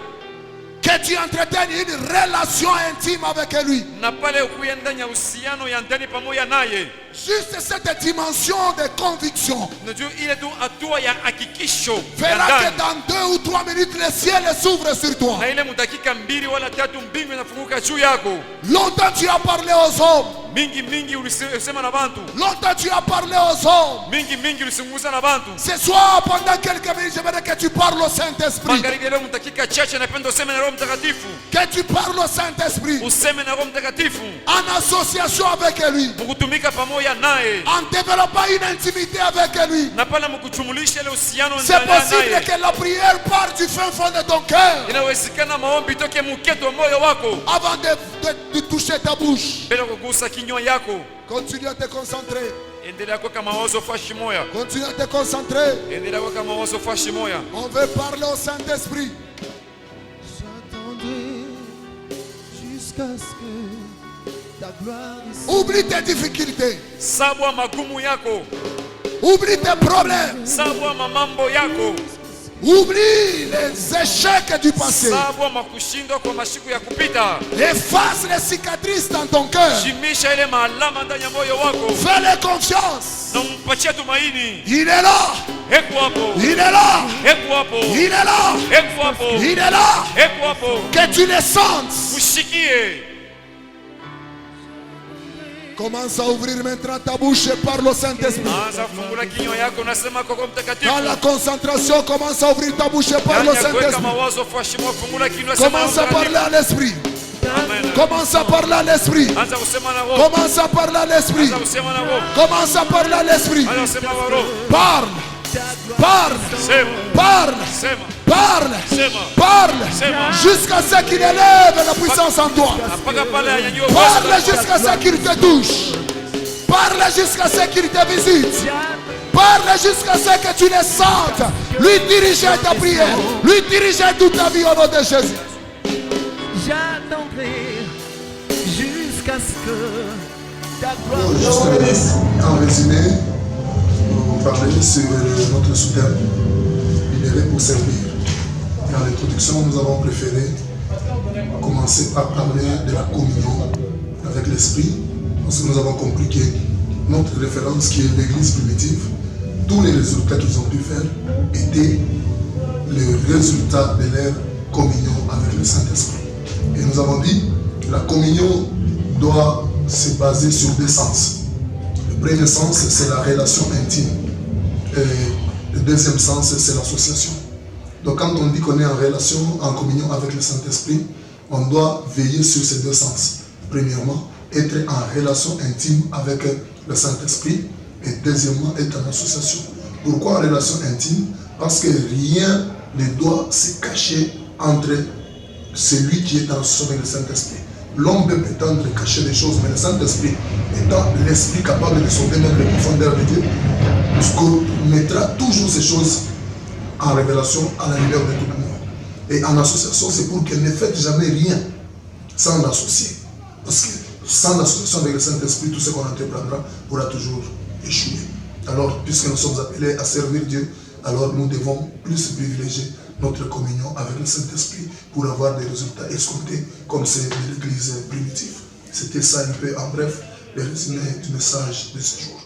S2: que tu entretiennes une relation intime avec lui.
S3: na pale ukuye ndani ya uhusiano ya ndani pamoja naye.
S2: Juste cette dimension de conviction
S3: Unajua ile tu hatua ya hakikisho ya
S2: verra que
S3: ndani,
S2: dans 2 ou 3 minutes, le ciel s'ouvre sur toi.
S3: na ile mudakika 2 wala 3 mbingu inafunguka juu yako.
S2: Longtemps tu as parlé aux hommes.
S3: Mingi ulisema na bantu,
S2: Longtemps tu as parlé aux hommes.
S3: mingi ulisunguza na bantu.
S2: Ce soir, pendant quelques minutes, j'aimerais que tu parles au Saint-Esprit.
S3: Magharibi leo mtakika chache, napenda useme na Roho Mtakatifu,
S2: Que tu parles au Saint-Esprit
S3: useme na Roho Mtakatifu,
S2: en association avec lui,
S3: mkutumika pamoja naye,
S2: en développant une intimité avec lui.
S3: na pale mkuchumulisha ile uhusiano
S2: C'est
S3: ndani
S2: possible
S3: naye.
S2: que la prière parte du fin fond de ton cœur
S3: Inawezekana maombi toke muketo wa moyo wako
S2: avant de toucher ta bouche.
S3: bila kugusa kinywa yako.
S2: Continue à te concentrer.
S3: Endelea kuweka mawazo fashi moya,
S2: Continue à te concentrer.
S3: endelea kuweka mawazo fashi moya.
S2: On veut parler au Saint-Esprit.
S4: J'attendrai jusqu'à ce que ta gloire descende.
S2: Oublie tes difficultés.
S3: Sabwa magumu yako,
S2: Oublie tes problèmes.
S3: sabwa mamambo yako,
S2: Oublie les échecs du passé.
S3: sabwa makushindwa kwa mashiku ya kupita.
S2: Efface les cicatrices dans ton cœur.
S3: Shimisha ile maalama ndani ya moyo wako
S2: Fais-le confiance.
S3: na mpatie tumaini.
S2: Il est là.
S3: Eko hapo,
S2: Il est là.
S3: eko hapo,
S2: Il est là.
S3: eko hapo,
S2: Il est là.
S3: eko hapo.
S2: Que tu le sentes.
S3: Ushikie
S2: Commence à ouvrir maintenant ta bouche et parle au Saint-Esprit.
S3: Anza kufungula kinywa yako unasema kwa Roho Mtakatifu.
S2: Dans la concentration, commence à ouvrir ta bouche et parle au
S3: Ndani ya kuweka
S2: Saint-Esprit.
S3: mawazo fashimo fungula kinywa sema
S2: Commence
S3: Roho
S2: à parler
S3: Mtakatifu.
S2: à l'Esprit.
S3: Amen.
S2: Commence à parler à l'Esprit.
S3: Anza kusema na Roho.
S2: Commence à parler à l'Esprit.
S3: Anza kusema na Roho.
S2: Commence à parler à l'Esprit.
S3: Anza kusema na Roho.
S2: Parle. Parle.
S3: Sema.
S2: Parle.
S3: Sema.
S2: Parle.
S3: Sema.
S2: Parle.
S3: Sema.
S2: Jusqu'à ce qu'il élève la puissance en toi.
S3: Mpaka pale anyanyue uwezo
S2: Parle
S3: ndani
S2: jusqu'à
S3: mwako.
S2: ce qu'il te touche. Parle jusqu'à ce qu'il te visite. Parle jusqu'à ce que tu le sentes. Lui diriger ta prière. Lui diriger toute ta vie au nom de Jésus.
S4: J'attendrai jusqu'à ce que ta
S5: Bon, juste
S4: gloire.
S5: en résumé, vous parlez sur notre sous-thème, libéré pour servir. Dans l'introduction, nous avons préféré commencer par parler de la communion avec l'Esprit, parce que nous avons compris que notre référence, qui est l'Église primitive, tous les résultats qu'ils ont pu faire étaient le résultat de leur communion avec le Saint-Esprit. Et nous avons dit que la communion doit se baser sur deux sens. Le premier sens, c'est la relation intime. Et le deuxième sens, c'est l'association. Donc quand on dit qu'on est en relation, en communion avec le Saint-Esprit, on doit veiller sur ces deux sens. Premièrement, être en relation intime avec le Saint-Esprit. Et deuxièmement, être en association. Pourquoi en relation intime? Parce que rien ne doit se cacher entre celui qui est en association avec le Saint-Esprit. L'homme peut prétendre cacher des choses, mais le Saint-Esprit, étant l'Esprit capable de sauver même les profondeurs de Dieu, mettra toujours ces choses en révélation à la lumière de tout le monde. Et en association, c'est pour qu'elle ne fasse jamais rien sans l'associer. Parce que sans l'association avec le Saint-Esprit, tout ce qu'on entreprendra pourra toujours échouer. Alors, puisque nous sommes appelés à servir Dieu, alors nous devons plus privilégier notre communion avec le Saint-Esprit pour avoir des résultats escomptés comme c'est de l'Église primitive. C'était ça un peu en bref le résumé du message de ce jour.